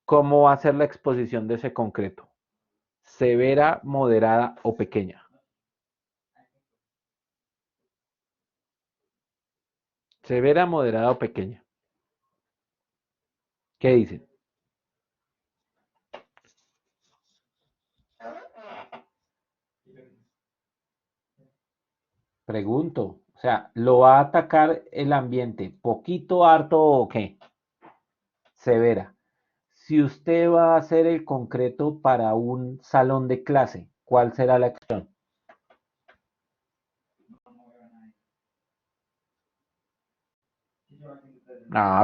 ¿cómo va a ser la exposición de ese concreto? ¿Severa, moderada o pequeña? Severa, moderada o pequeña. ¿Qué dicen? Pregunto, o sea, ¿lo va a atacar el ambiente poquito, harto o qué? Severa. Si usted va a hacer el concreto para un salón de clase, ¿cuál será la acción?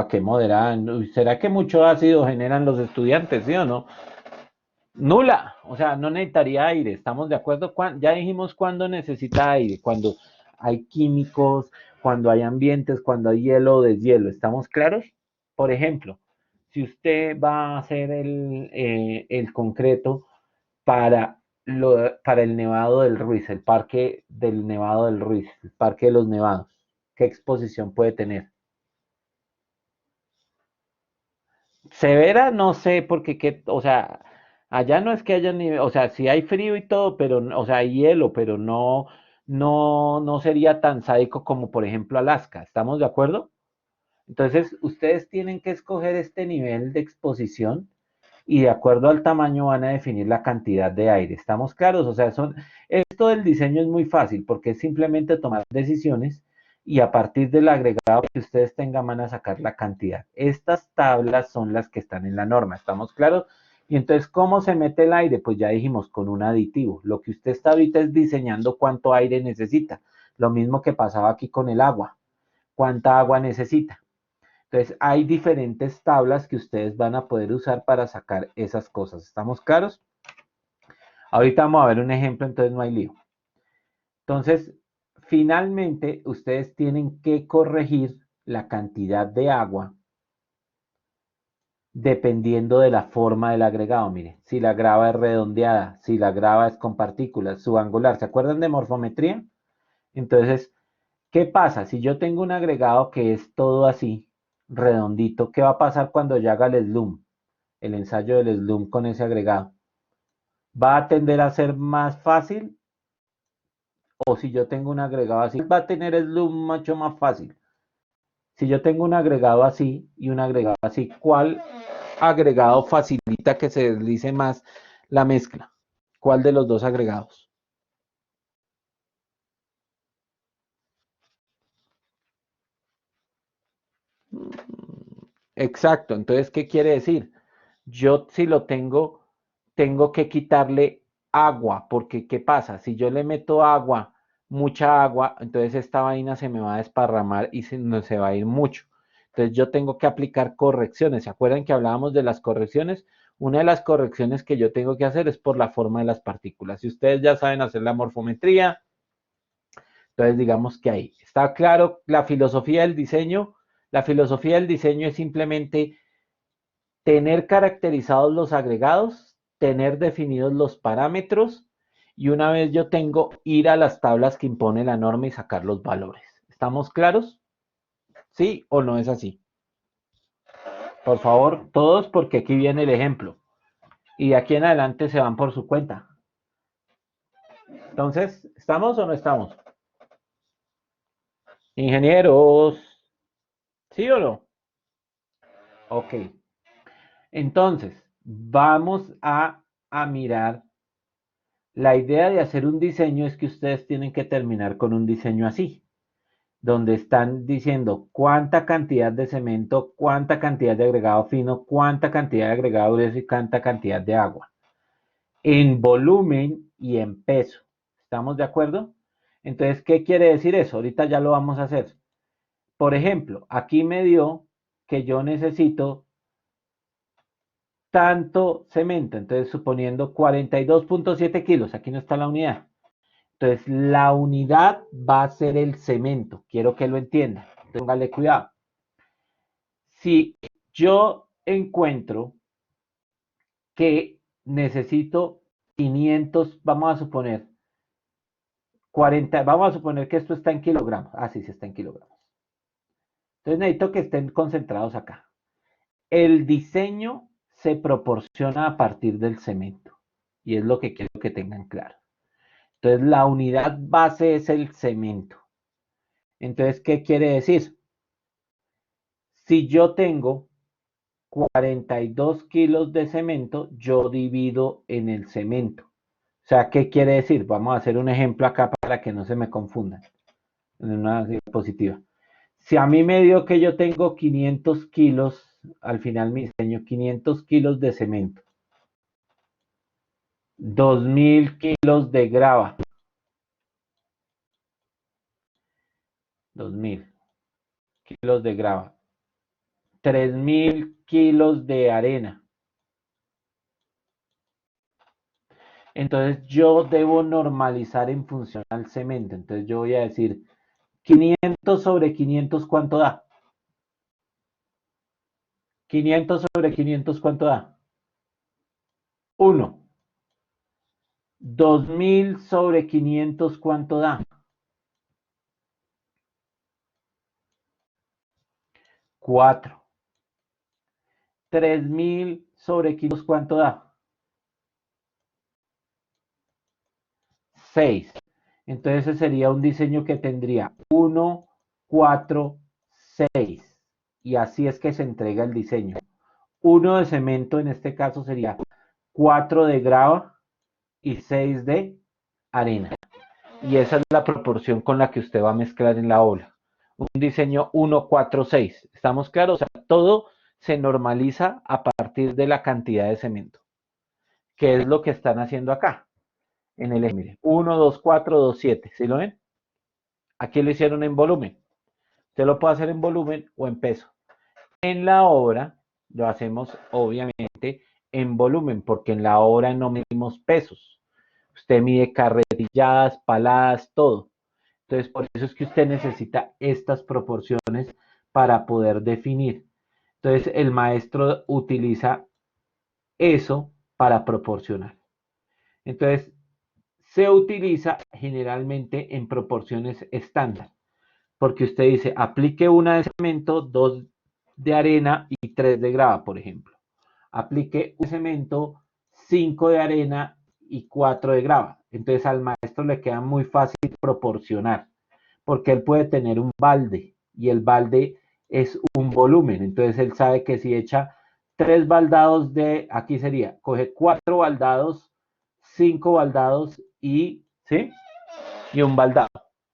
Qué moderada. ¿Será que mucho ácido generan los estudiantes, sí o no? Nula, o sea, no necesitaría aire, ¿estamos de acuerdo? Ya dijimos cuándo necesita aire, cuando hay químicos, cuando hay ambientes, cuando hay hielo o deshielo, ¿estamos claros? Por ejemplo, si usted va a hacer el concreto para el Nevado del Ruiz, el parque del Nevado del Ruiz, el parque de los nevados, ¿qué exposición puede tener? Severa, no sé, porque o sea, allá no es que haya nieve, o sea, sí hay frío y todo, pero, o sea, hay hielo, pero no sería tan sádico como, por ejemplo, Alaska. ¿Estamos de acuerdo? Entonces, ustedes tienen que escoger este nivel de exposición y de acuerdo al tamaño van a definir la cantidad de aire. ¿Estamos claros? O sea, esto del diseño es muy fácil porque es simplemente tomar decisiones y a partir del agregado que ustedes tengan van a sacar la cantidad. Estas tablas son las que están en la norma. ¿Estamos claros? Y entonces, ¿cómo se mete el aire? Pues ya dijimos, con un aditivo. Lo que usted está ahorita es diseñando cuánto aire necesita. Lo mismo que pasaba aquí con el agua. ¿Cuánta agua necesita? Entonces, hay diferentes tablas que ustedes van a poder usar para sacar esas cosas. ¿Estamos claros? Ahorita vamos a ver un ejemplo, entonces no hay lío. Entonces, finalmente, ustedes tienen que corregir la cantidad de agua dependiendo de la forma del agregado. Mire, si la grava es redondeada, si la grava es con partículas, subangular. ¿Se acuerdan de morfometría? Entonces, ¿qué pasa? Si yo tengo un agregado que es todo así, redondito, ¿qué va a pasar cuando yo haga el slump? El ensayo del slump con ese agregado. ¿Va a tender a ser más fácil? O si yo tengo un agregado así, va a tener slump mucho más fácil. Si yo tengo un agregado así y un agregado así, ¿cuál agregado facilita que se deslice más la mezcla? ¿Cuál de los dos agregados? Exacto, entonces, ¿qué quiere decir? Yo si lo tengo que quitarle agua, porque ¿qué pasa? Si yo le meto agua, mucha agua, entonces esta vaina se me va a desparramar y no se va a ir mucho. Entonces yo tengo que aplicar correcciones. ¿Se acuerdan que hablábamos de las correcciones? Una de las correcciones que yo tengo que hacer es por la forma de las partículas. Si ustedes ya saben hacer la morfometría, entonces digamos que ahí está claro la filosofía del diseño. La filosofía del diseño es simplemente tener caracterizados los agregados, tener definidos los parámetros y una vez yo tengo, ir a las tablas que impone la norma y sacar los valores. ¿Estamos claros? ¿Sí o no es así? Por favor, todos porque aquí viene el ejemplo. Y de aquí en adelante se van por su cuenta. Entonces, ¿estamos o no estamos? Ingenieros, ¿sí o no? Ok. Entonces, vamos a mirar. La idea de hacer un diseño es que ustedes tienen que terminar con un diseño así. donde están diciendo cuánta cantidad de cemento, cuánta cantidad de agregado fino, cuánta cantidad de agregado grueso y cuánta cantidad de agua, en volumen y en peso. ¿Estamos de acuerdo? Entonces, ¿qué quiere decir eso? Ahorita ya lo vamos a hacer. Por ejemplo, aquí me dio que yo necesito tanto cemento, entonces suponiendo 42.7 kilos, aquí no está la unidad. Entonces, la unidad va a ser el cemento, quiero que lo entienda, póngale cuidado. Si yo encuentro que necesito 500, vamos a suponer, 40, vamos a suponer que esto está en kilogramos, sí, sí está en kilogramos. Entonces necesito que estén concentrados acá. El diseño se proporciona a partir del cemento y es lo que quiero que tengan claro. Entonces la unidad base es el cemento. Entonces, ¿qué quiere decir? Si yo tengo 42 kilos de cemento, yo divido en el cemento. O sea, ¿qué quiere decir? Vamos a hacer un ejemplo acá para que no se me confundan en una diapositiva. Si a mí me dio que yo tengo 500 kilos, al final mi diseño, 500 kilos de cemento, 2000 kilos de grava, 2000 kilos de grava, 3000 kilos de arena. Entonces yo debo normalizar en función al cemento. Entonces yo voy a decir 500 sobre 500, ¿cuánto da? 500 sobre 500, ¿cuánto da? 1. 2000 sobre 500, ¿cuánto da? 4. 3000 sobre 500, ¿cuánto da? 6. Entonces ese sería un diseño que tendría 1, 4, 6. Y así es que se entrega el diseño. 1 de cemento en este caso sería 4 de grava y 6 de arena. Y esa es la proporción con la que usted va a mezclar en la ola. Un diseño 1, 4, 6. ¿Estamos claros? O sea, todo se normaliza a partir de la cantidad de cemento, que es lo que están haciendo acá. En el eje, 1, 2, 4, 2, 7. ¿Sí lo ven? Aquí lo hicieron en volumen. Usted lo puede hacer en volumen o en peso. En la obra lo hacemos obviamente en volumen, porque en la obra no medimos pesos. Usted mide carretilladas, paladas, todo. Entonces, por eso es que usted necesita estas proporciones para poder definir. Entonces, el maestro utiliza eso para proporcionar. Entonces, se utiliza generalmente en proporciones estándar, porque usted dice, aplique una de cemento, 2 de arena y 3 de grava, por ejemplo. Aplique un cemento, 5 de arena y 4 de grava. Entonces al maestro le queda muy fácil proporcionar, porque él puede tener un balde y el balde es un volumen. Entonces él sabe que si echa 3 baldados de, aquí sería, coge 4 baldados, 5 baldados ¿sí? Y un baldado.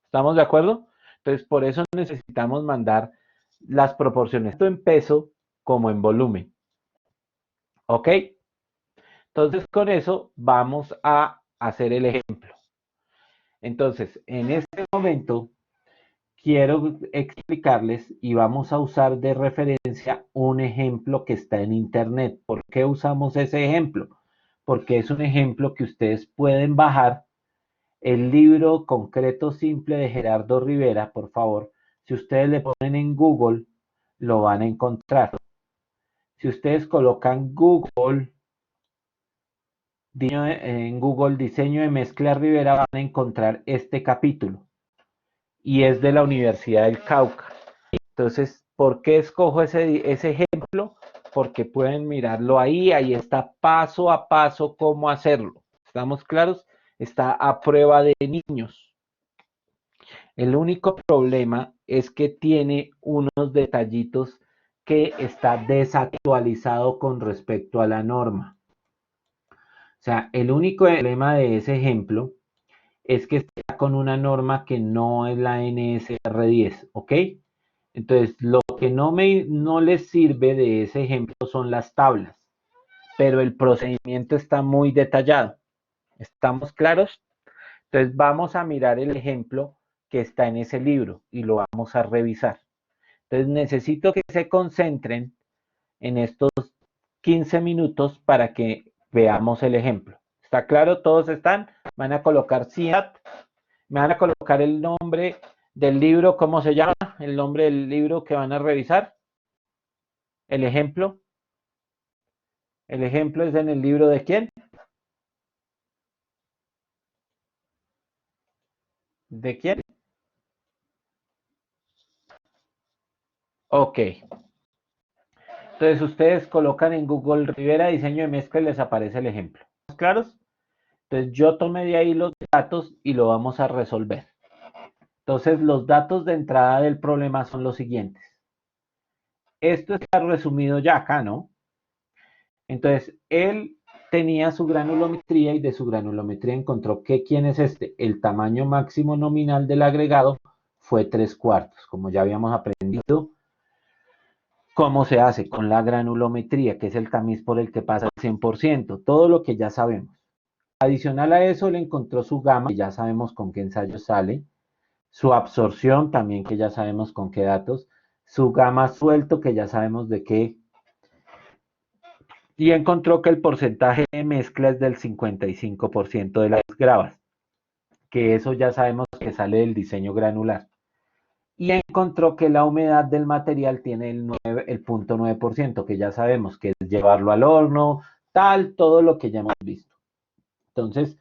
¿Estamos de acuerdo? Entonces, por eso necesitamos mandar las proporciones, tanto en peso como en volumen. ¿Ok? Entonces, con eso vamos a hacer el ejemplo. Entonces, en este momento, quiero explicarles y vamos a usar de referencia un ejemplo que está en internet. ¿Por qué usamos ese ejemplo? Porque es un ejemplo que ustedes pueden bajar. El libro Concreto Simple de Gerardo Rivera, por favor, si ustedes le ponen en Google, lo van a encontrar. Si ustedes colocan en Google Diseño de Mezcla Rivera, van a encontrar este capítulo. Y es de la Universidad del Cauca. Entonces, ¿por qué escojo ese ejemplo? Porque pueden mirarlo ahí está paso a paso cómo hacerlo. ¿Estamos claros? Está a prueba de niños. El único problema es que tiene unos detallitos que está desactualizado con respecto a la norma. O sea, el único problema de ese ejemplo es que está con una norma que no es la NSR R10, ¿ok? Entonces, lo que no les sirve de ese ejemplo son las tablas, pero el procedimiento está muy detallado. ¿Estamos claros? Entonces, vamos a mirar el ejemplo que está en ese libro y lo vamos a revisar. Entonces, necesito que se concentren en estos 15 minutos para que veamos el ejemplo. ¿Está claro? ¿Todos están? Van a colocar CIAT, me van a colocar el nombre del libro, ¿cómo se llama? El nombre del libro que van a revisar. El ejemplo. El ejemplo es en el libro de quién? ¿De quién? Ok. Entonces ustedes colocan en Google Rivera diseño de mezcla y les aparece el ejemplo. ¿Estamos claros? Entonces yo tomé de ahí los datos y lo vamos a resolver. Entonces los datos de entrada del problema son los siguientes. Esto está resumido ya acá, ¿no? Entonces él tenía su granulometría y de su granulometría encontró que ¿quién es este? El tamaño máximo nominal del agregado fue 3/4, como ya habíamos aprendido. ¿Cómo se hace? Con la granulometría, que es el tamiz por el que pasa el 100%, todo lo que ya sabemos. Adicional a eso, le encontró su gamma, que ya sabemos con qué ensayo sale, su absorción, también que ya sabemos con qué datos, su gamma suelto, que ya sabemos de qué, y encontró que el porcentaje de mezcla es del 55% de las gravas, que eso ya sabemos que sale del diseño granular. Y encontró que la humedad del material tiene el 0.9%, que ya sabemos que es llevarlo al horno, tal, todo lo que ya hemos visto. Entonces,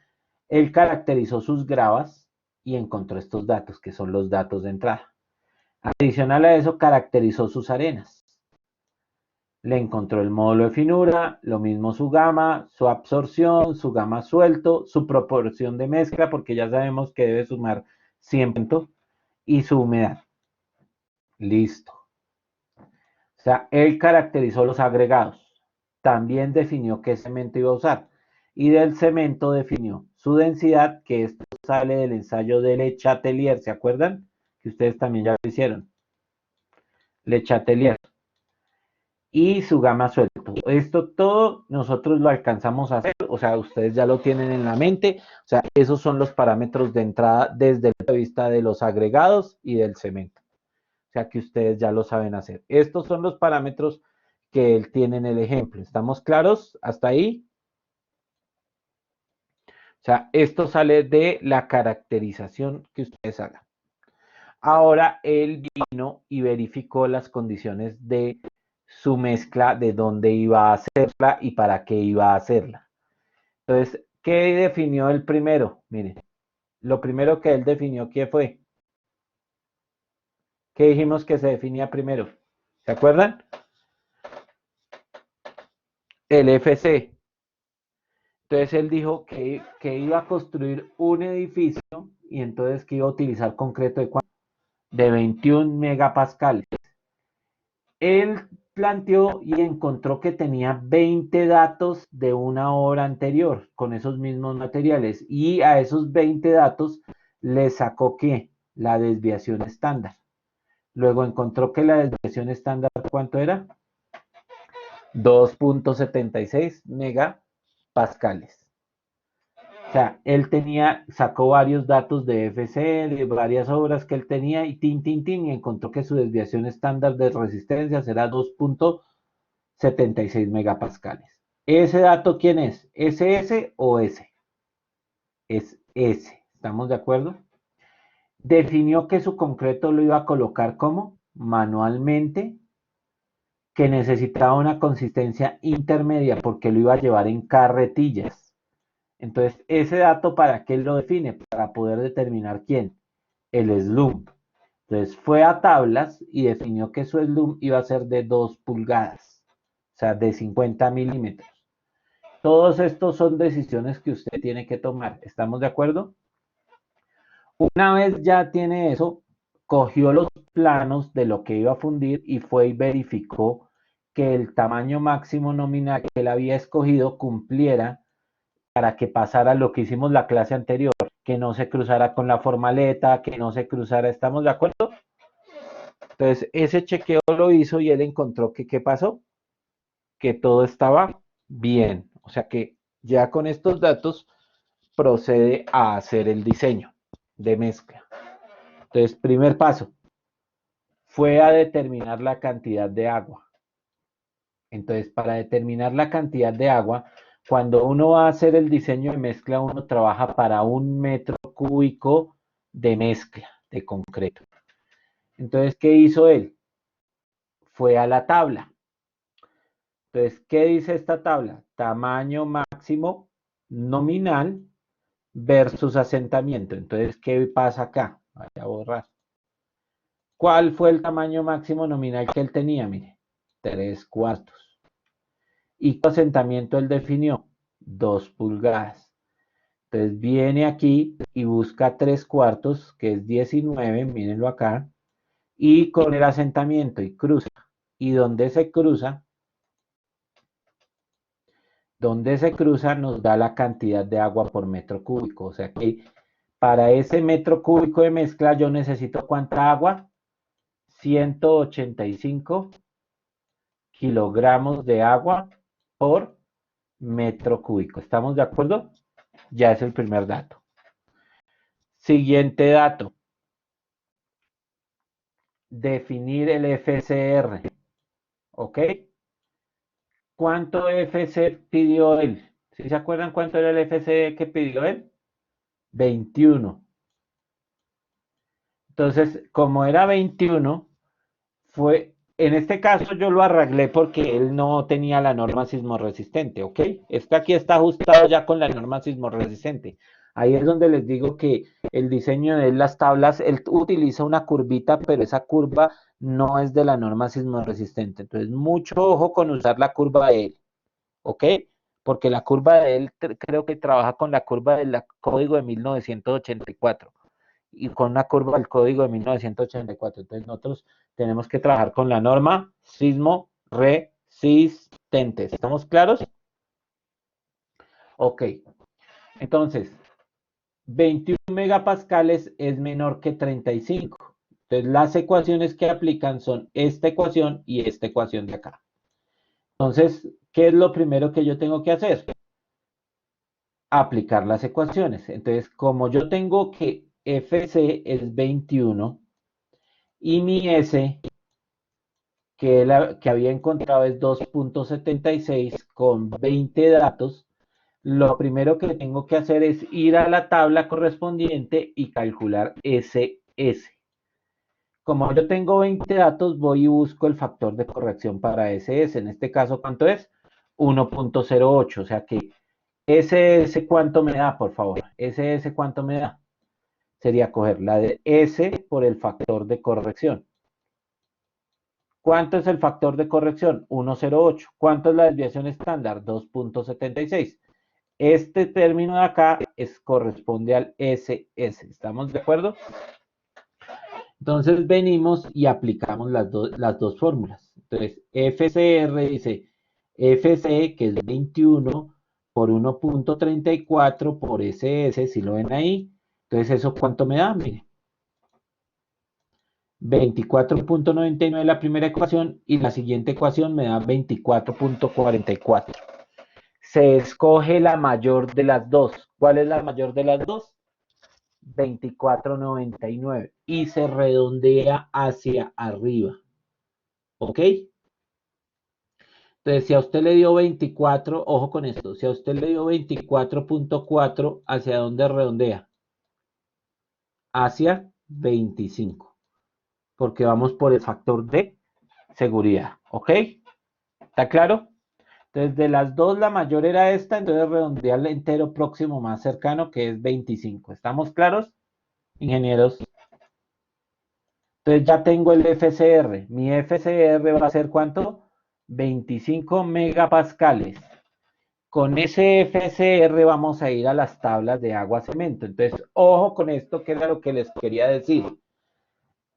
él caracterizó sus gravas y encontró estos datos, que son los datos de entrada. Adicional a eso, caracterizó sus arenas. Le encontró el módulo de finura, lo mismo su gamma, su absorción, su gamma suelto, su proporción de mezcla, porque ya sabemos que debe sumar 100%, y su humedad. Listo. O sea, él caracterizó los agregados. También definió qué cemento iba a usar. Y del cemento definió su densidad, que esto sale del ensayo de Le Chatelier. ¿Se acuerdan? Que ustedes también ya lo hicieron. Le Chatelier. Y su gama suelto. Esto todo nosotros lo alcanzamos a hacer. O sea, ustedes ya lo tienen en la mente. O sea, esos son los parámetros de entrada desde el punto de vista de los agregados y del cemento. O sea que ustedes ya lo saben hacer. Estos son los parámetros que él tiene en el ejemplo. ¿Estamos claros hasta ahí? O sea, esto sale de la caracterización que ustedes hagan. Ahora él vino y verificó las condiciones de su mezcla, de dónde iba a hacerla y para qué iba a hacerla. Entonces, ¿qué definió el primero? Miren, lo primero que él definió, ¿qué fue? ¿Qué dijimos que se definía primero? ¿Se acuerdan? El FC. Entonces él dijo que iba a construir un edificio y entonces que iba a utilizar concreto de ¿cuánto? De 21 megapascales. Él planteó y encontró que tenía 20 datos de una obra anterior con esos mismos materiales y a esos 20 datos le sacó ¿qué? La desviación estándar. Luego encontró que la desviación estándar, ¿cuánto era? 2.76 megapascales. O sea, él sacó varios datos de FC, de varias obras que él tenía y y encontró que su desviación estándar de resistencia será 2.76 megapascales. ¿Ese dato quién es? ¿SS o S? Es S. ¿Estamos de acuerdo? Definió que su concreto lo iba a colocar como manualmente, que necesitaba una consistencia intermedia porque lo iba a llevar en carretillas. Entonces, ese dato, ¿para qué lo define? Para poder determinar quién, el slump. Entonces, fue a tablas y definió que su slump iba a ser de 2 pulgadas, o sea, de 50 milímetros. Todos estos son decisiones que usted tiene que tomar. ¿Estamos de acuerdo? Una vez ya tiene eso, cogió los planos de lo que iba a fundir y fue y verificó que el tamaño máximo nominal que él había escogido cumpliera para que pasara lo que hicimos la clase anterior, que no se cruzara con la formaleta, que no se cruzara, ¿estamos de acuerdo? Entonces, ese chequeo lo hizo y él encontró que, ¿qué pasó? Que todo estaba bien. O sea que ya con estos datos procede a hacer el diseño de mezcla. Entonces, primer paso, fue a determinar la cantidad de agua. Entonces, para determinar la cantidad de agua, cuando uno va a hacer el diseño de mezcla, uno trabaja para 1 metro cúbico de mezcla de concreto. Entonces, ¿qué hizo él? Fue a la tabla. Entonces, ¿qué dice esta tabla? Tamaño máximo nominal versus asentamiento. Entonces, ¿qué pasa acá? Voy a borrar. ¿Cuál fue el tamaño máximo nominal que él tenía? Mire, 3 cuartos. ¿Y qué asentamiento él definió? 2 pulgadas. Entonces viene aquí y busca 3 cuartos, que es 19, mírenlo acá, y con el asentamiento y cruza. Y donde se cruza nos da la cantidad de agua por metro cúbico. O sea que para ese metro cúbico de mezcla yo necesito ¿cuánta agua? 185 kilogramos de agua por metro cúbico. ¿Estamos de acuerdo? Ya es el primer dato. Siguiente dato. Definir el FCR. ¿Ok? ¿Cuánto FC pidió él? ¿Sí se acuerdan cuánto era el FC que pidió él? 21. Entonces, como era 21, en este caso yo lo arreglé porque él no tenía la norma sismorresistente, ¿ok? Este aquí está ajustado ya con la norma sismorresistente. Ahí es donde les digo que el diseño de las tablas, él utiliza una curvita, pero esa curva no es de la norma sismorresistente. Entonces, mucho ojo con usar la curva de él, ¿ok? Porque la curva de él creo que trabaja con la curva del código de 1984 y con una curva del código de 1984. Entonces nosotros tenemos que trabajar con la norma sismo resistente. ¿Estamos claros? Ok. Entonces, 21 megapascales es menor que 35. Entonces las ecuaciones que aplican son esta ecuación y esta ecuación de acá. Entonces, ¿qué es lo primero que yo tengo que hacer? Aplicar las ecuaciones. Entonces, como yo tengo que FC es 21 y mi S que había encontrado es 2.76 con 20 datos, lo primero que tengo que hacer es ir a la tabla correspondiente y calcular SS. Como yo tengo 20 datos, voy y busco el factor de corrección para SS. En este caso, ¿cuánto es? 1.08. O sea que SS, ¿cuánto me da, por favor? SS, ¿cuánto me da? Sería coger la de S por el factor de corrección. ¿Cuánto es el factor de corrección? 1.08. ¿Cuánto es la desviación estándar? 2.76. Este término de acá corresponde al SS. ¿Estamos de acuerdo? Entonces venimos y aplicamos las dos fórmulas. Entonces, FCR dice FC, que es 21 por 1.34 por SS, si lo ven ahí. Entonces, ¿eso cuánto me da? Miren, 24.99 la primera ecuación y la siguiente ecuación me da 24.44. Se escoge la mayor de las dos. ¿Cuál es la mayor de las dos? 24.99 y se redondea hacia arriba. ¿Ok? Entonces, si a usted le dio 24, ojo con esto, si a usted le dio 24.4, ¿hacia dónde redondea? Hacia 25, porque vamos por el factor de seguridad. ¿Ok? ¿Está claro? Entonces, de las dos, la mayor era esta, entonces redondea el entero próximo más cercano, que es 25. ¿Estamos claros, ingenieros? Entonces ya tengo el FCR. Mi FCR va a ser ¿cuánto? 25 megapascales. Con ese FCR vamos a ir a las tablas de agua-cemento. Entonces, ojo con esto, que era lo que les quería decir.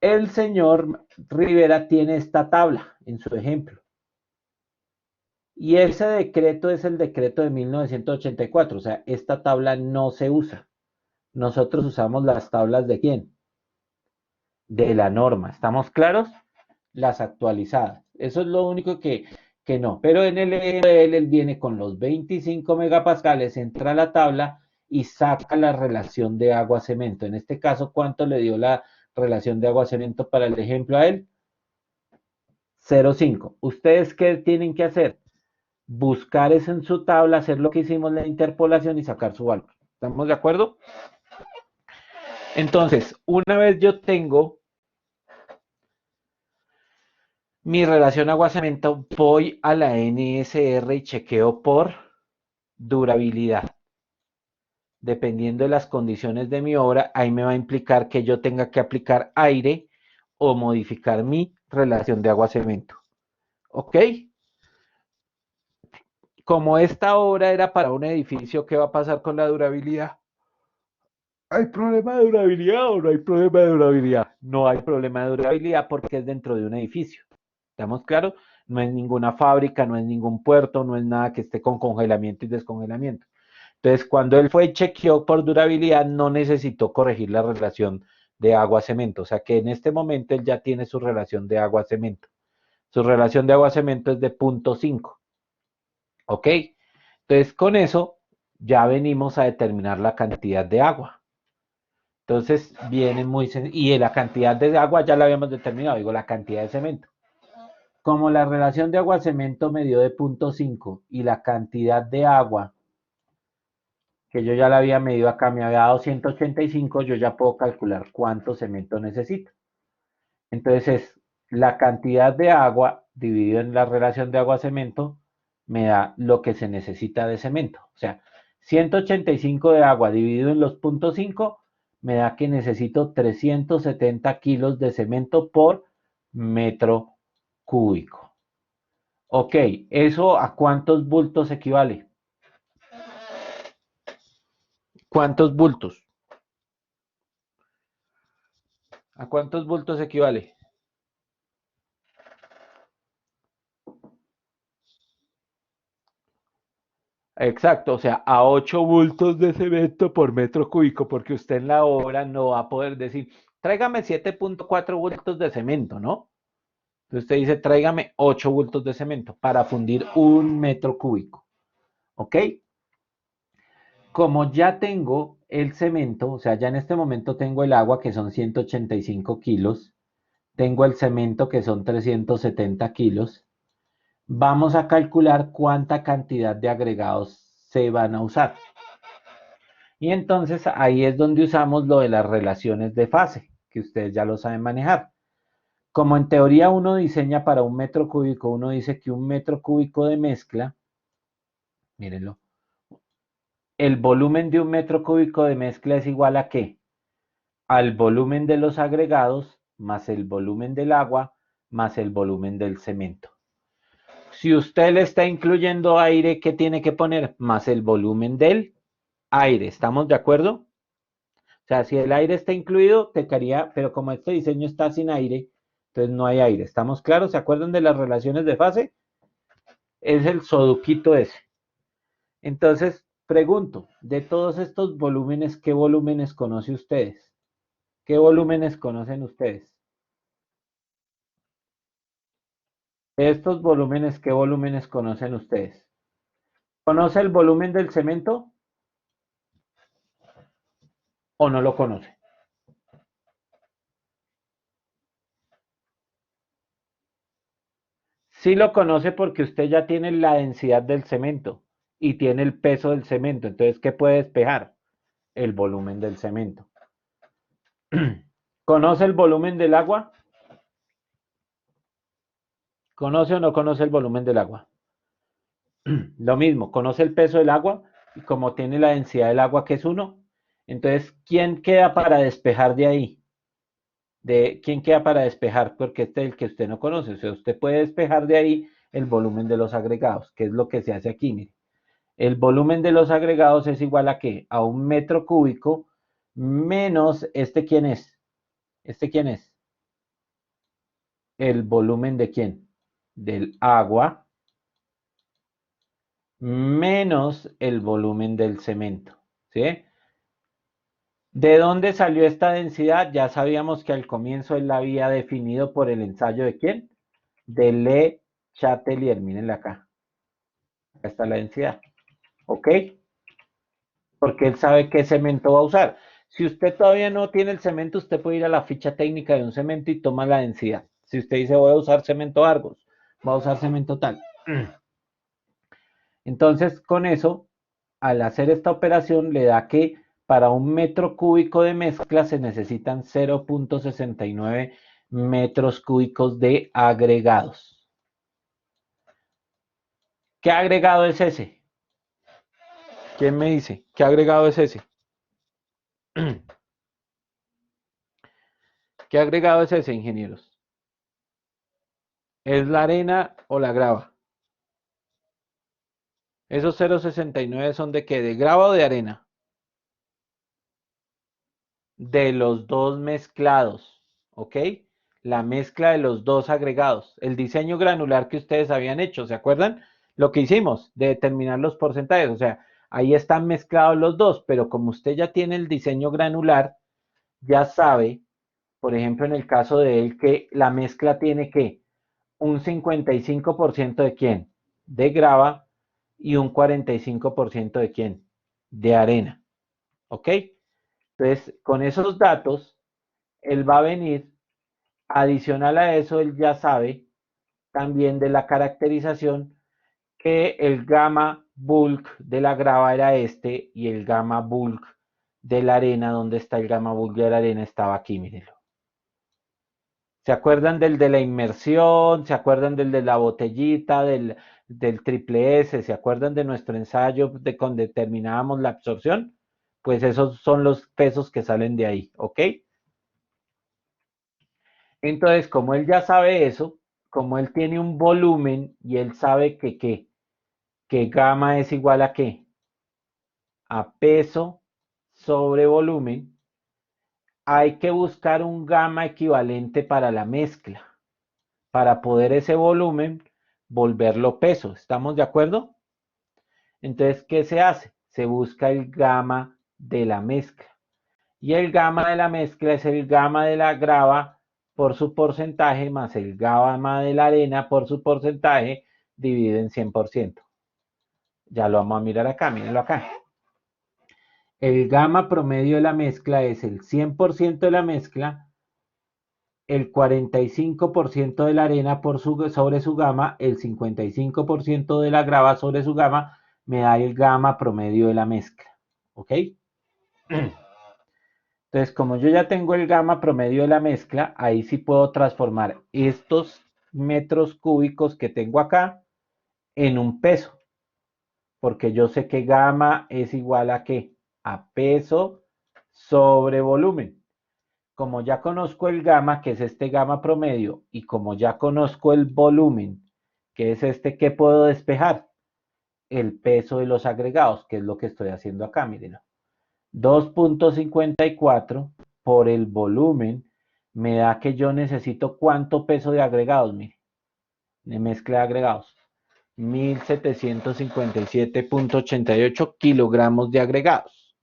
El señor Rivera tiene esta tabla en su ejemplo. Y ese decreto es el decreto de 1984. O sea, esta tabla no se usa. Nosotros usamos las tablas de quién? de la norma. ¿Estamos claros? Las actualizadas. Eso es lo único que no. Pero en el EML él viene con los 25 megapascales, entra a la tabla y saca la relación de agua-cemento. En este caso, ¿cuánto le dio la relación de agua-cemento para el ejemplo a él? 0,5. ¿Ustedes qué tienen que hacer? Buscar eso en su tabla, hacer lo que hicimos, la interpolación y sacar su valor. ¿Estamos de acuerdo? Entonces, una vez yo tengo mi relación agua-cemento, voy a la NSR y chequeo por durabilidad. Dependiendo de las condiciones de mi obra, ahí me va a implicar que yo tenga que aplicar aire o modificar mi relación de agua-cemento. ¿Ok? Como esta obra era para un edificio, ¿qué va a pasar con la durabilidad? ¿Hay problema de durabilidad o no hay problema de durabilidad? No hay problema de durabilidad porque es dentro de un edificio. ¿Estamos claros? No es ninguna fábrica, no es ningún puerto, no es nada que esté con congelamiento y descongelamiento. Entonces, cuando él fue y chequeó por durabilidad, no necesitó corregir la relación de agua-cemento. O sea que en este momento él ya tiene su relación de agua-cemento. Su relación de agua-cemento es de 0,5. ¿Ok? Entonces, con eso ya venimos a determinar la cantidad de agua. Entonces, viene muy y la cantidad de agua ya la habíamos determinado, digo, la cantidad de cemento. Como la relación de agua-cemento me dio de 0,5 y la cantidad de agua que yo ya la había medido acá me había dado 185, yo ya puedo calcular cuánto cemento necesito. Entonces es la cantidad de agua dividido en la relación de agua-cemento me da lo que se necesita de cemento. O sea, 185 de agua dividido en los 0,5 me da que necesito 370 kilos de cemento por metro cúbico. Ok, ¿eso a cuántos bultos equivale? ¿Cuántos bultos? ¿A cuántos bultos equivale? Exacto, o sea, a 8 bultos de cemento por metro cúbico, porque usted en la obra no va a poder decir, tráigame 7,4 bultos de cemento, ¿no? Entonces usted dice, tráigame 8 bultos de cemento para fundir un metro cúbico, ¿ok? Como ya tengo el cemento, o sea, ya en este momento tengo el agua que son 185 kilos, tengo el cemento que son 370 kilos, vamos a calcular cuánta cantidad de agregados se van a usar. Y entonces ahí es donde usamos lo de las relaciones de fase, que ustedes ya lo saben manejar. Como en teoría uno diseña para un metro cúbico, uno dice que un metro cúbico de mezcla, mírenlo, el volumen de un metro cúbico de mezcla es igual a ¿qué? Al volumen de los agregados más el volumen del agua más el volumen del cemento. Si usted le está incluyendo aire, ¿qué tiene que poner? Más el volumen del aire. ¿Estamos de acuerdo? O sea, si el aire está incluido, te quedaría, pero como este diseño está sin aire, entonces no hay aire. ¿Estamos claros? ¿Se acuerdan de las relaciones de fase? Es el soduquito ese. Entonces, pregunto, de todos estos volúmenes, ¿qué volúmenes conoce ustedes? ¿Qué volúmenes conocen ustedes? De estos volúmenes, ¿qué volúmenes conocen ustedes? ¿Conoce el volumen del cemento o no lo conoce? Sí lo conoce porque usted ya tiene la densidad del cemento y tiene el peso del cemento. Entonces, ¿qué puede despejar? El volumen del cemento. ¿Conoce el volumen del agua? ¿Conoce o no conoce el volumen del agua? Lo mismo, conoce el peso del agua y como tiene la densidad del agua que es uno, entonces, ¿quién queda para despejar de ahí? ¿Quién queda para despejar? Porque este es el que usted no conoce. O sea, usted puede despejar de ahí el volumen de los agregados, que es lo que se hace aquí. Mire. El volumen de los agregados es igual a ¿qué? A un metro cúbico menos, ¿este quién es? ¿Este quién es? El volumen de quién? Del agua menos el volumen del cemento, ¿sí? ¿De dónde salió esta densidad? Ya sabíamos que al comienzo él la había definido por el ensayo de ¿quién? De Le Chatelier. Mírenla acá. Acá está la densidad. ¿Ok? Porque él sabe qué cemento va a usar. Si usted todavía no tiene el cemento, usted puede ir a la ficha técnica de un cemento y toma la densidad. Si usted dice voy a usar cemento Argos, voy a usar cemento tal. Entonces, con eso, al hacer esta operación, le da que para un metro cúbico de mezcla se necesitan 0.69 metros cúbicos de agregados. ¿Qué agregado es ese? ¿Quién me dice? ¿Qué agregado es ese? ¿Qué agregado es ese, ingenieros? ¿Es la arena o la grava? Esos 0.69 son de qué, de grava o de arena. De los dos mezclados, ¿ok? La mezcla de los dos agregados. El diseño granular que ustedes habían hecho, ¿se acuerdan? Lo que hicimos de determinar los porcentajes, o sea, ahí están mezclados los dos, pero como usted ya tiene el diseño granular, ya sabe, por ejemplo, en el caso de él, que la mezcla tiene que un 55% de quién? De grava y un 45% de quién? De arena. ¿Ok? Entonces, con esos datos, él va a venir, adicional a eso, él ya sabe también de la caracterización que el gamma bulk de la grava era este y el gamma bulk de la arena, ¿dónde está el gamma bulk de la arena? Estaba aquí, mírenlo. ¿Se acuerdan del de la inmersión? ¿Se acuerdan del de la botellita, del triple S? ¿Se acuerdan de nuestro ensayo de cuando determinábamos la absorción? Pues esos son los pesos que salen de ahí, ¿ok? Entonces, como él ya sabe eso, como él tiene un volumen y él sabe que gamma es igual a qué? A peso sobre volumen, hay que buscar un gamma equivalente para la mezcla, para poder ese volumen volverlo peso. ¿Estamos de acuerdo? Entonces, ¿qué se hace? Se busca el gamma de la mezcla. Y el gamma de la mezcla es el gamma de la grava por su porcentaje más el gamma de la arena por su porcentaje dividido en 100%. Ya lo vamos a mirar acá, mírenlo acá. El gamma promedio de la mezcla es el 100% de la mezcla, el 45% de la arena sobre su gama, el 55% de la grava sobre su gama, me da el gamma promedio de la mezcla. ¿Ok? Entonces, como yo ya tengo el gamma promedio de la mezcla, ahí sí puedo transformar estos metros cúbicos que tengo acá en un peso, porque yo sé que gamma es igual a ¿qué? A peso sobre volumen. Como ya conozco el gamma, que es este gamma promedio, y como ya conozco el volumen, que es este que puedo despejar, el peso de los agregados, que es lo que estoy haciendo acá, miren. 2.54 por el volumen me da que yo necesito cuánto peso de agregados, mire, de mezcla de agregados. 1757.88 kilogramos de agregados.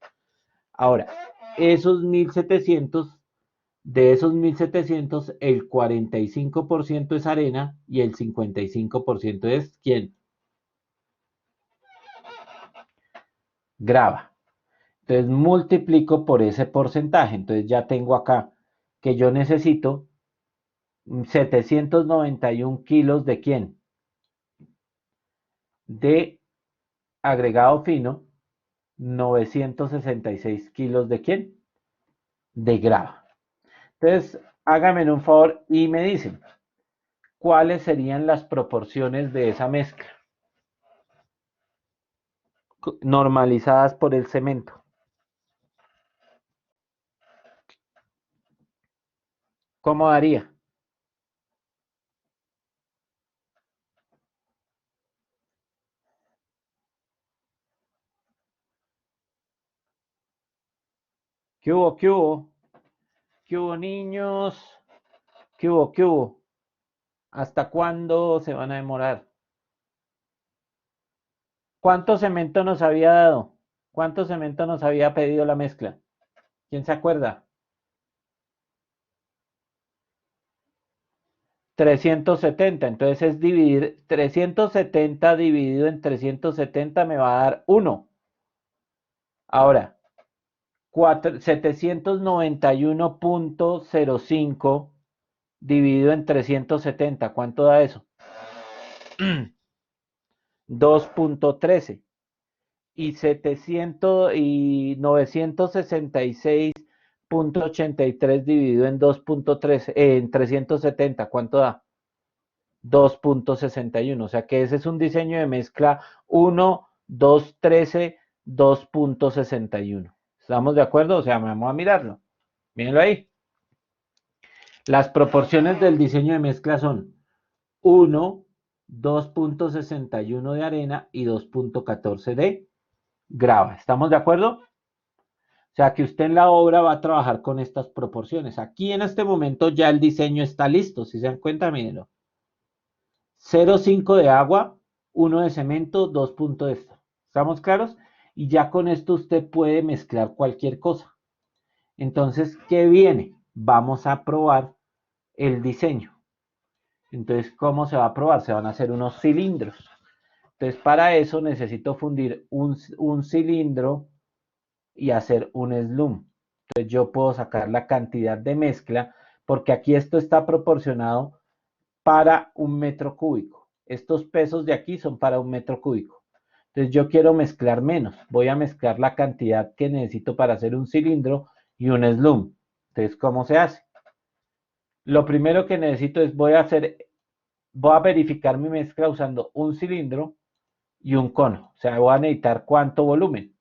Ahora, esos 1700, de esos 1700, el 45% es arena y el 55% es ¿quién? Grava. Entonces multiplico por ese porcentaje. Entonces ya tengo acá que yo necesito 791 kilos de quién? De agregado fino, 966 kilos de quién? De grava. Entonces, háganme un favor y me dicen, ¿cuáles serían las proporciones de esa mezcla? Normalizadas por el cemento. ¿Cómo daría? ¿Qué hubo? ¿Qué hubo? ¿Qué hubo, niños? ¿Qué hubo? ¿Qué hubo? ¿Hasta cuándo se van a demorar? ¿Cuánto cemento nos había dado? ¿Cuánto cemento nos había pedido la mezcla? ¿Quién se acuerda? 370. Entonces es dividir 370 dividido en 370 me va a dar 1. Ahora, 791.05 dividido en 370. ¿Cuánto da eso? 2.13. Y 966.83 dividido en 2.13, en 370, ¿cuánto da? 2.61. O sea que ese es un diseño de mezcla 1, 2, 13, 2.61. ¿Estamos de acuerdo? O sea, vamos a mirarlo. Mírenlo ahí. Las proporciones del diseño de mezcla son 1, 2.61 de arena y 2.14 de grava. ¿Estamos de acuerdo? O sea que usted en la obra va a trabajar con estas proporciones. Aquí en este momento ya el diseño está listo. Si se dan cuenta, mírenlo. 0,5 de agua, 1 de cemento, 2 puntos de esto. ¿Estamos claros? Y ya con esto usted puede mezclar cualquier cosa. Entonces, ¿qué viene? Vamos a probar el diseño. Entonces, ¿cómo se va a probar? Se van a hacer unos cilindros. Entonces, para eso necesito fundir un cilindro y hacer un slump. Entonces, yo puedo sacar la cantidad de mezcla, porque aquí esto está proporcionado para 1 metro cúbico. Estos pesos de aquí son para 1 metro cúbico. Entonces, yo quiero mezclar menos. Voy a mezclar la cantidad que necesito para hacer un cilindro y un slump. Entonces, ¿cómo se hace? Lo primero que necesito es, voy a verificar mi mezcla usando un cilindro y un cono. O sea, voy a necesitar cuánto volumen.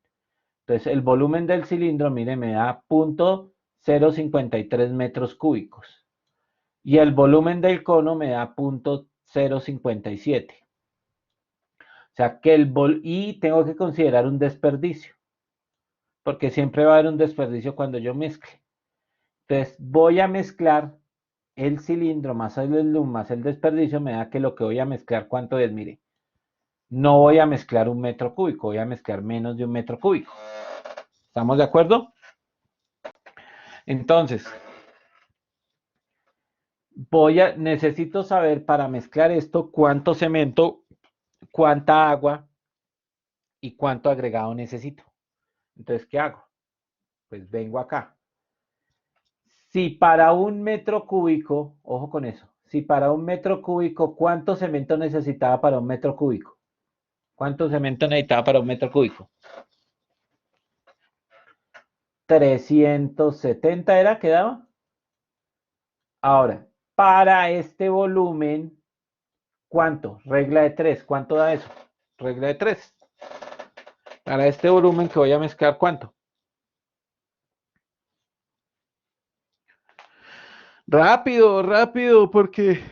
Entonces, el volumen del cilindro, mire, me da 0.053 metros cúbicos. Y el volumen del cono me da 0.057. O sea, que y tengo que considerar un desperdicio. Porque siempre va a haber un desperdicio cuando yo mezcle. Entonces, voy a mezclar el cilindro más el slump más el desperdicio, me da que lo que voy a mezclar, ¿cuánto es? Mire, no voy a mezclar 1 metro cúbico, voy a mezclar menos de 1 metro cúbico. ¿Estamos de acuerdo? Entonces, necesito saber para mezclar esto cuánto cemento, cuánta agua y cuánto agregado necesito. Entonces, ¿qué hago? Pues vengo acá. Si para 1 metro cúbico, ojo con eso, si para 1 metro cúbico, ¿cuánto cemento necesitaba para 1 metro cúbico? ¿Cuánto cemento necesitaba para 1 metro cúbico? 370 era, ¿quedaba? Ahora, para este volumen, ¿cuánto? Regla de 3, ¿cuánto da eso? Regla de 3. Para este volumen que voy a mezclar, ¿cuánto? Rápido, rápido, porque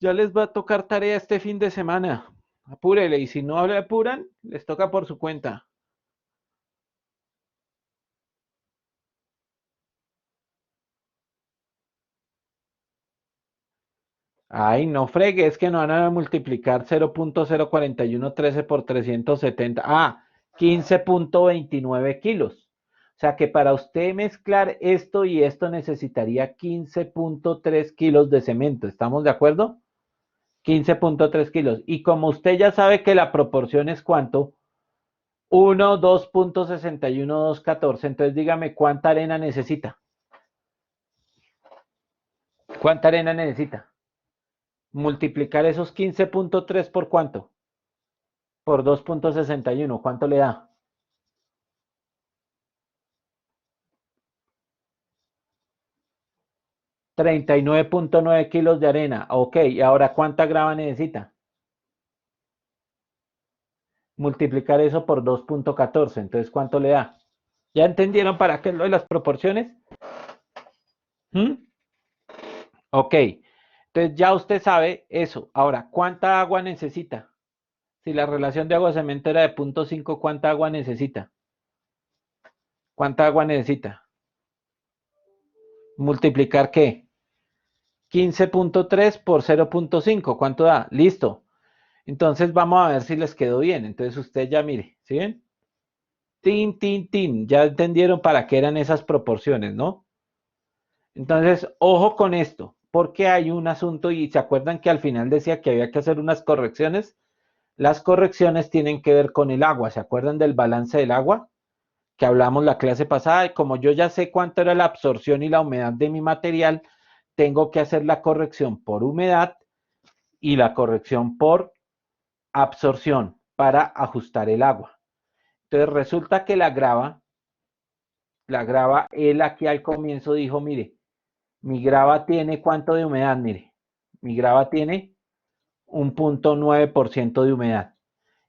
ya les va a tocar tarea este fin de semana. Apúrele, y si no apuran, les toca por su cuenta. Ay, no fregue, es que no van a multiplicar 0.04113 por 370. 15.29 kilos. O sea que para usted mezclar esto y esto necesitaría 15.3 kilos de cemento. ¿Estamos de acuerdo? 15.3 kilos. Y como usted ya sabe que la proporción es cuánto, 1, 2.61, 2.14. Entonces dígame cuánta arena necesita. ¿Cuánta arena necesita? Multiplicar esos 15.3 por cuánto? Por 2.61. ¿Cuánto le da? 39.9 kilos de arena. Ok, y ahora ¿cuánta grava necesita? Multiplicar eso por 2.14. Entonces, ¿cuánto le da? ¿Ya entendieron para qué es lo de las proporciones? ¿Mm? Ok, entonces ya usted sabe eso. Ahora, ¿cuánta agua necesita? Si la relación de agua-cemento era de 0.5, ¿cuánta agua necesita? ¿Cuánta agua necesita? ¿Multiplicar qué? 15.3 por 0.5. ¿Cuánto da? Listo. Entonces vamos a ver si les quedó bien. Entonces usted ya mire, ¿sí ven? Tin, tin, tin. Ya entendieron para qué eran esas proporciones, ¿no? Entonces, ojo con esto, porque hay un asunto y se acuerdan que al final decía que había que hacer unas correcciones. Las correcciones tienen que ver con el agua. ¿Se acuerdan del balance del agua que hablamos la clase pasada? Y como yo ya sé cuánto era la absorción y la humedad de mi material, tengo que hacer la corrección por humedad y la corrección por absorción para ajustar el agua. Entonces resulta que él aquí al comienzo dijo, mire, mi grava tiene cuánto de humedad, mire, mi grava tiene un 0.9% de humedad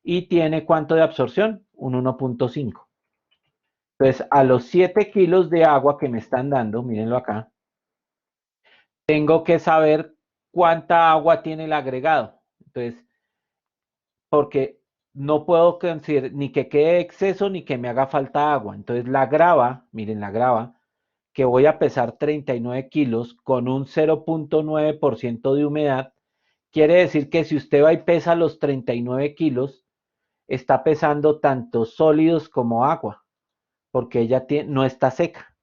y tiene cuánto de absorción, un 1.5. Entonces, a los 7 kilos de agua que me están dando, mírenlo acá, tengo que saber cuánta agua tiene el agregado. Entonces, porque no puedo considerar ni que quede exceso ni que me haga falta agua. Entonces, la grava, miren la grava, que voy a pesar 39 kilos con un 0.9% de humedad, quiere decir que si usted va y pesa los 39 kilos, está pesando tanto sólidos como agua, porque ella no está seca.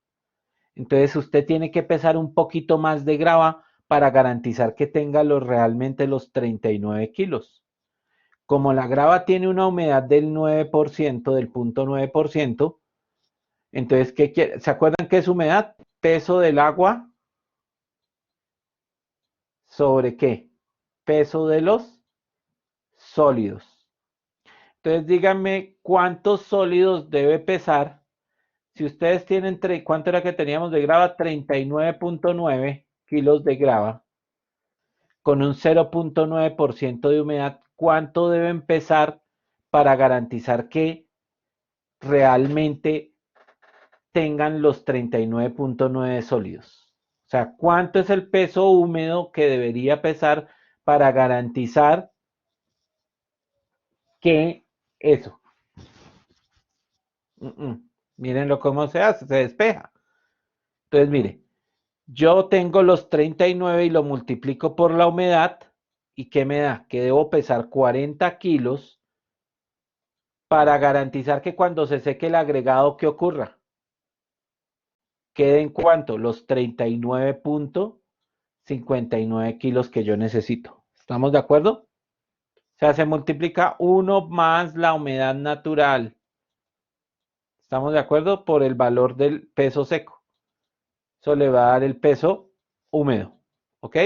Entonces usted tiene que pesar un poquito más de grava para garantizar que tenga realmente los 39 kilos. Como la grava tiene una humedad del 9%, del 0.9%, entonces, ¿qué quiere? ¿Se acuerdan qué es humedad? Peso del agua sobre qué? Peso de los sólidos. Entonces, díganme cuántos sólidos debe pesar. Si ustedes tienen, ¿cuánto era que teníamos de grava? 39.9 kilos de grava con un 0.9% de humedad. ¿Cuánto deben pesar para garantizar que realmente tengan los 39.9 sólidos? O sea, ¿cuánto es el peso húmedo que debería pesar para garantizar que eso? Mírenlo cómo se hace, se despeja. Entonces, mire, yo tengo los 39 y lo multiplico por la humedad. ¿Y qué me da? Que debo pesar 40 kilos para garantizar que cuando se seque el agregado, ¿qué ocurra? Quede en cuánto? Los 39.59 kilos que yo necesito. ¿Estamos de acuerdo? O sea, se multiplica 1 más la humedad natural. ¿Estamos de acuerdo? Por el valor del peso seco. Eso le va a dar el peso húmedo. ¿Ok?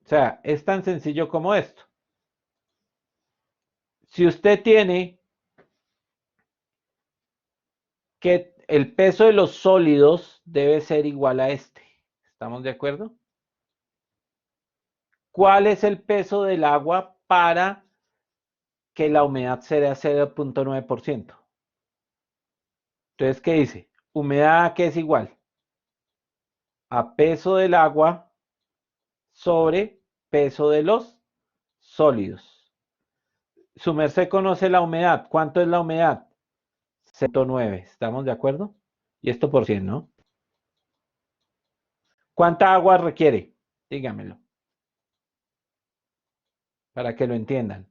O sea, es tan sencillo como esto. Si usted tiene que el peso de los sólidos debe ser igual a este. ¿Estamos de acuerdo? ¿Cuál es el peso del agua para que la humedad sea 0.9%? Entonces, ¿qué dice? Humedad que es igual a peso del agua sobre peso de los sólidos. Su merced conoce la humedad. ¿Cuánto es la humedad? 0.9. ¿Estamos de acuerdo? Y esto por 100, ¿no? ¿Cuánta agua requiere? Dígamelo, para que lo entiendan.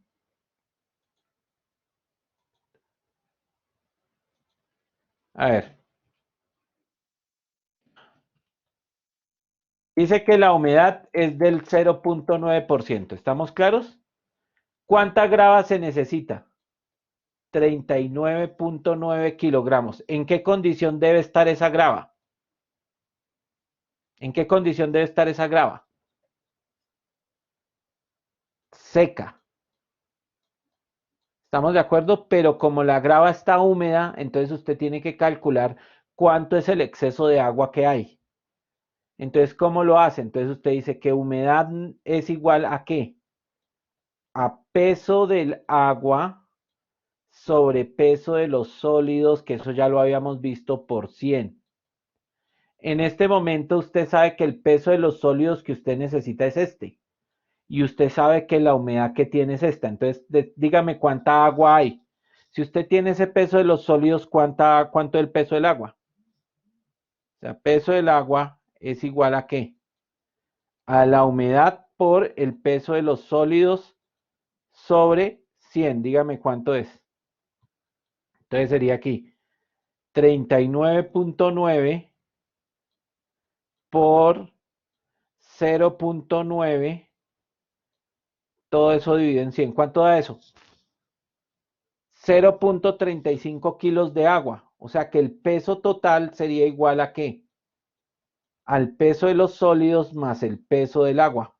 A ver, dice que la humedad es del 0.9%. ¿Estamos claros? ¿Cuánta grava se necesita? 39.9 kilogramos. ¿En qué condición debe estar esa grava? ¿En qué condición debe estar esa grava? Seca. ¿Estamos de acuerdo? Pero como la grava está húmeda, entonces usted tiene que calcular cuánto es el exceso de agua que hay. Entonces, ¿cómo lo hace? Entonces usted dice que humedad es igual a ¿qué? A peso del agua sobre peso de los sólidos, que eso ya lo habíamos visto por 100. En este momento usted sabe que el peso de los sólidos que usted necesita es este. Y usted sabe que la humedad que tiene es esta. Entonces, dígame cuánta agua hay. Si usted tiene ese peso de los sólidos, ¿cuánto es el peso del agua? O sea, peso del agua es igual a ¿qué? A la humedad por el peso de los sólidos sobre 100, dígame cuánto es. Entonces sería aquí 39.9 por 0.9, todo eso dividido en 100. ¿Cuánto da eso? 0.35 kilos de agua. O sea que el peso total sería igual a ¿qué? Al peso de los sólidos más el peso del agua.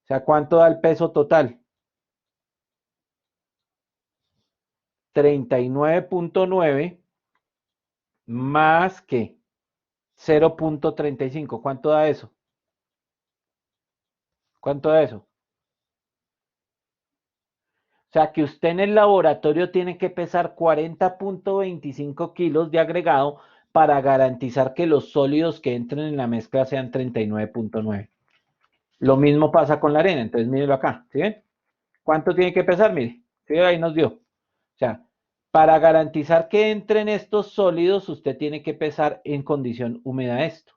O sea, ¿cuánto da el peso total? 39.9 más ¿qué? 0.35. ¿Cuánto da eso? ¿Cuánto da eso? O sea que usted en el laboratorio tiene que pesar 40.25 kilos de agregado para garantizar que los sólidos que entren en la mezcla sean 39.9. Lo mismo pasa con la arena, entonces mírelo acá, ¿sí ven? ¿Cuánto tiene que pesar? Mire, ¿sí? Ahí nos dio. O sea, para garantizar que entren estos sólidos, usted tiene que pesar en condición húmeda esto.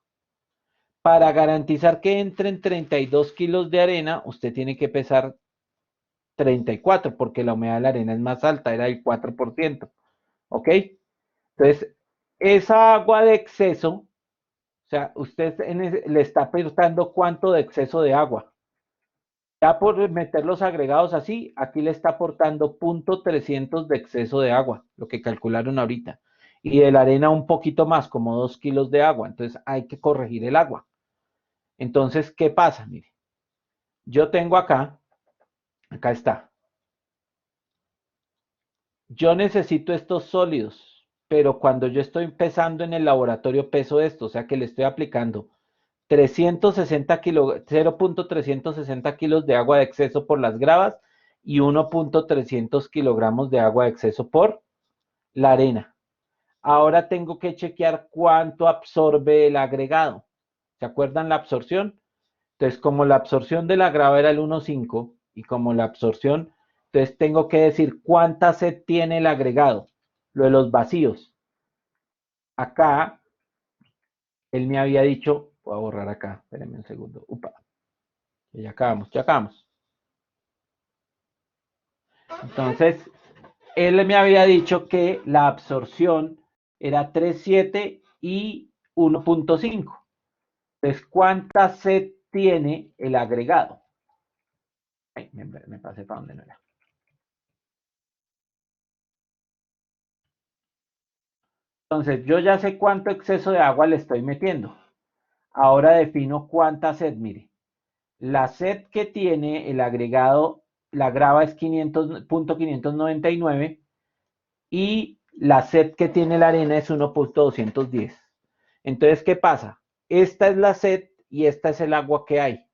Para garantizar que entren 32 kilos de arena, usted tiene que pesar 34, porque la humedad de la arena es más alta, era el 4%. ¿Ok? Entonces, esa agua de exceso, o sea, usted le está aportando cuánto de exceso de agua. Ya por meter los agregados así, aquí le está aportando 0.300 de exceso de agua, lo que calcularon ahorita. Y de la arena un poquito más, como 2 kilos de agua. Entonces hay que corregir el agua. Entonces, ¿qué pasa? Mire, yo tengo acá está. Yo necesito estos sólidos, pero cuando yo estoy empezando en el laboratorio peso esto, o sea que le estoy aplicando 360 kilos, 0.360 kilos de agua de exceso por las gravas y 1.300 kilogramos de agua de exceso por la arena. Ahora tengo que chequear cuánto absorbe el agregado. ¿Se acuerdan la absorción? Entonces, como la absorción de la grava era el 1.5 y como la absorción, entonces tengo que decir cuánta sed tiene el agregado, lo de los vacíos. Acá, él me había dicho, voy a borrar acá, espérenme un segundo, upa, ya acabamos, ya acabamos. Entonces, él me había dicho que la absorción era 3.7 y 1.5. Entonces, ¿cuánta sed tiene el agregado? Ay, me pasé para donde no era. Entonces, yo ya sé cuánto exceso de agua le estoy metiendo. Ahora defino cuánta sed, mire. La sed que tiene el agregado, la grava es 500.599 y la sed que tiene la arena es 1.210. Entonces, ¿qué pasa? Esta es la sed y esta es el agua que hay.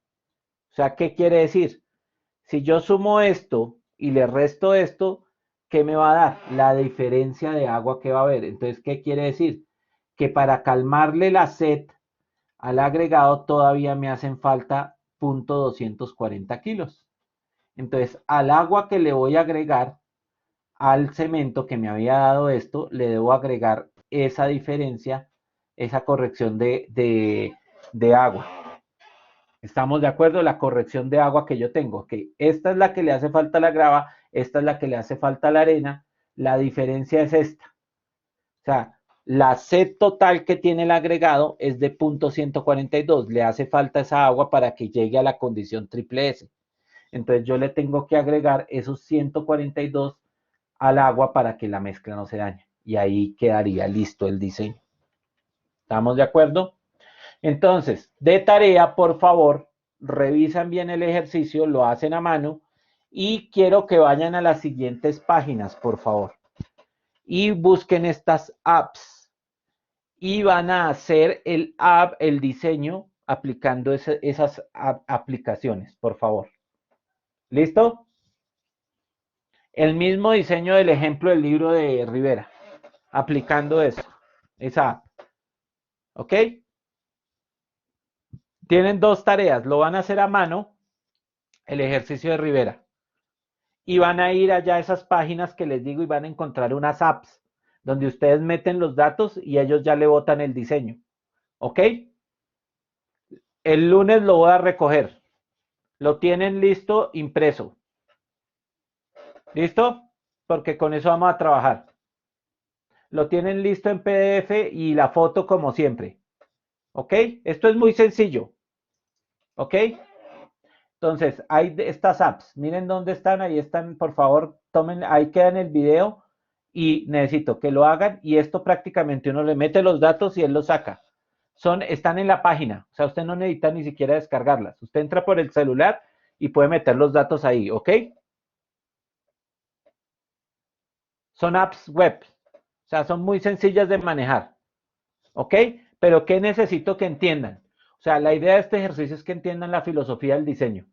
O sea, ¿qué quiere decir? Si yo sumo esto y le resto esto, ¿qué me va a dar? La diferencia de agua que va a haber. Entonces, ¿qué quiere decir? Que para calmarle la sed al agregado todavía me hacen falta 0.240 kilos. Entonces, al agua que le voy a agregar al cemento que me había dado esto, le debo agregar esa diferencia, esa corrección de agua. ¿Estamos de acuerdo? La corrección de agua que yo tengo, que esta es la que le hace falta a la grava, esta es la que le hace falta a la arena, la diferencia es esta. O sea, la sed total que tiene el agregado es de 0.142, le hace falta esa agua para que llegue a la condición triple S. Entonces yo le tengo que agregar esos 142 al agua para que la mezcla no se dañe. Y ahí quedaría listo el diseño. ¿Estamos de acuerdo? Entonces, de tarea, por favor, revisan bien el ejercicio, lo hacen a mano y quiero que vayan a las siguientes páginas, por favor. Y busquen estas apps y van a hacer el diseño aplicando esas aplicaciones, por favor. ¿Listo? El mismo diseño del ejemplo del libro de Rivera, aplicando eso, esa app. ¿Ok? Tienen dos tareas, lo van a hacer a mano, el ejercicio de Rivera. Y van a ir allá a esas páginas que les digo y van a encontrar unas apps donde ustedes meten los datos y ellos ya le botan el diseño. ¿Ok? El lunes lo voy a recoger. Lo tienen listo impreso. ¿Listo? Porque con eso vamos a trabajar. Lo tienen listo en PDF y la foto como siempre. ¿Ok? Esto es muy sencillo. ¿Ok? Entonces, hay estas apps. Miren dónde están. Ahí están. Por favor, tomen. Ahí queda en el video. Y necesito que lo hagan. Y esto prácticamente uno le mete los datos y él los saca. Están en la página. O sea, usted no necesita ni siquiera descargarlas. Usted entra por el celular y puede meter los datos ahí. ¿Ok? Son apps web. O sea, son muy sencillas de manejar. ¿Ok? Pero ¿qué necesito que entiendan? O sea, la idea de este ejercicio es que entiendan la filosofía del diseño.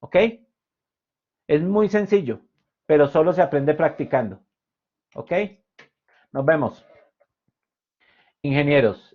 ¿Ok? Es muy sencillo, pero solo se aprende practicando. ¿Ok? Nos vemos. Ingenieros.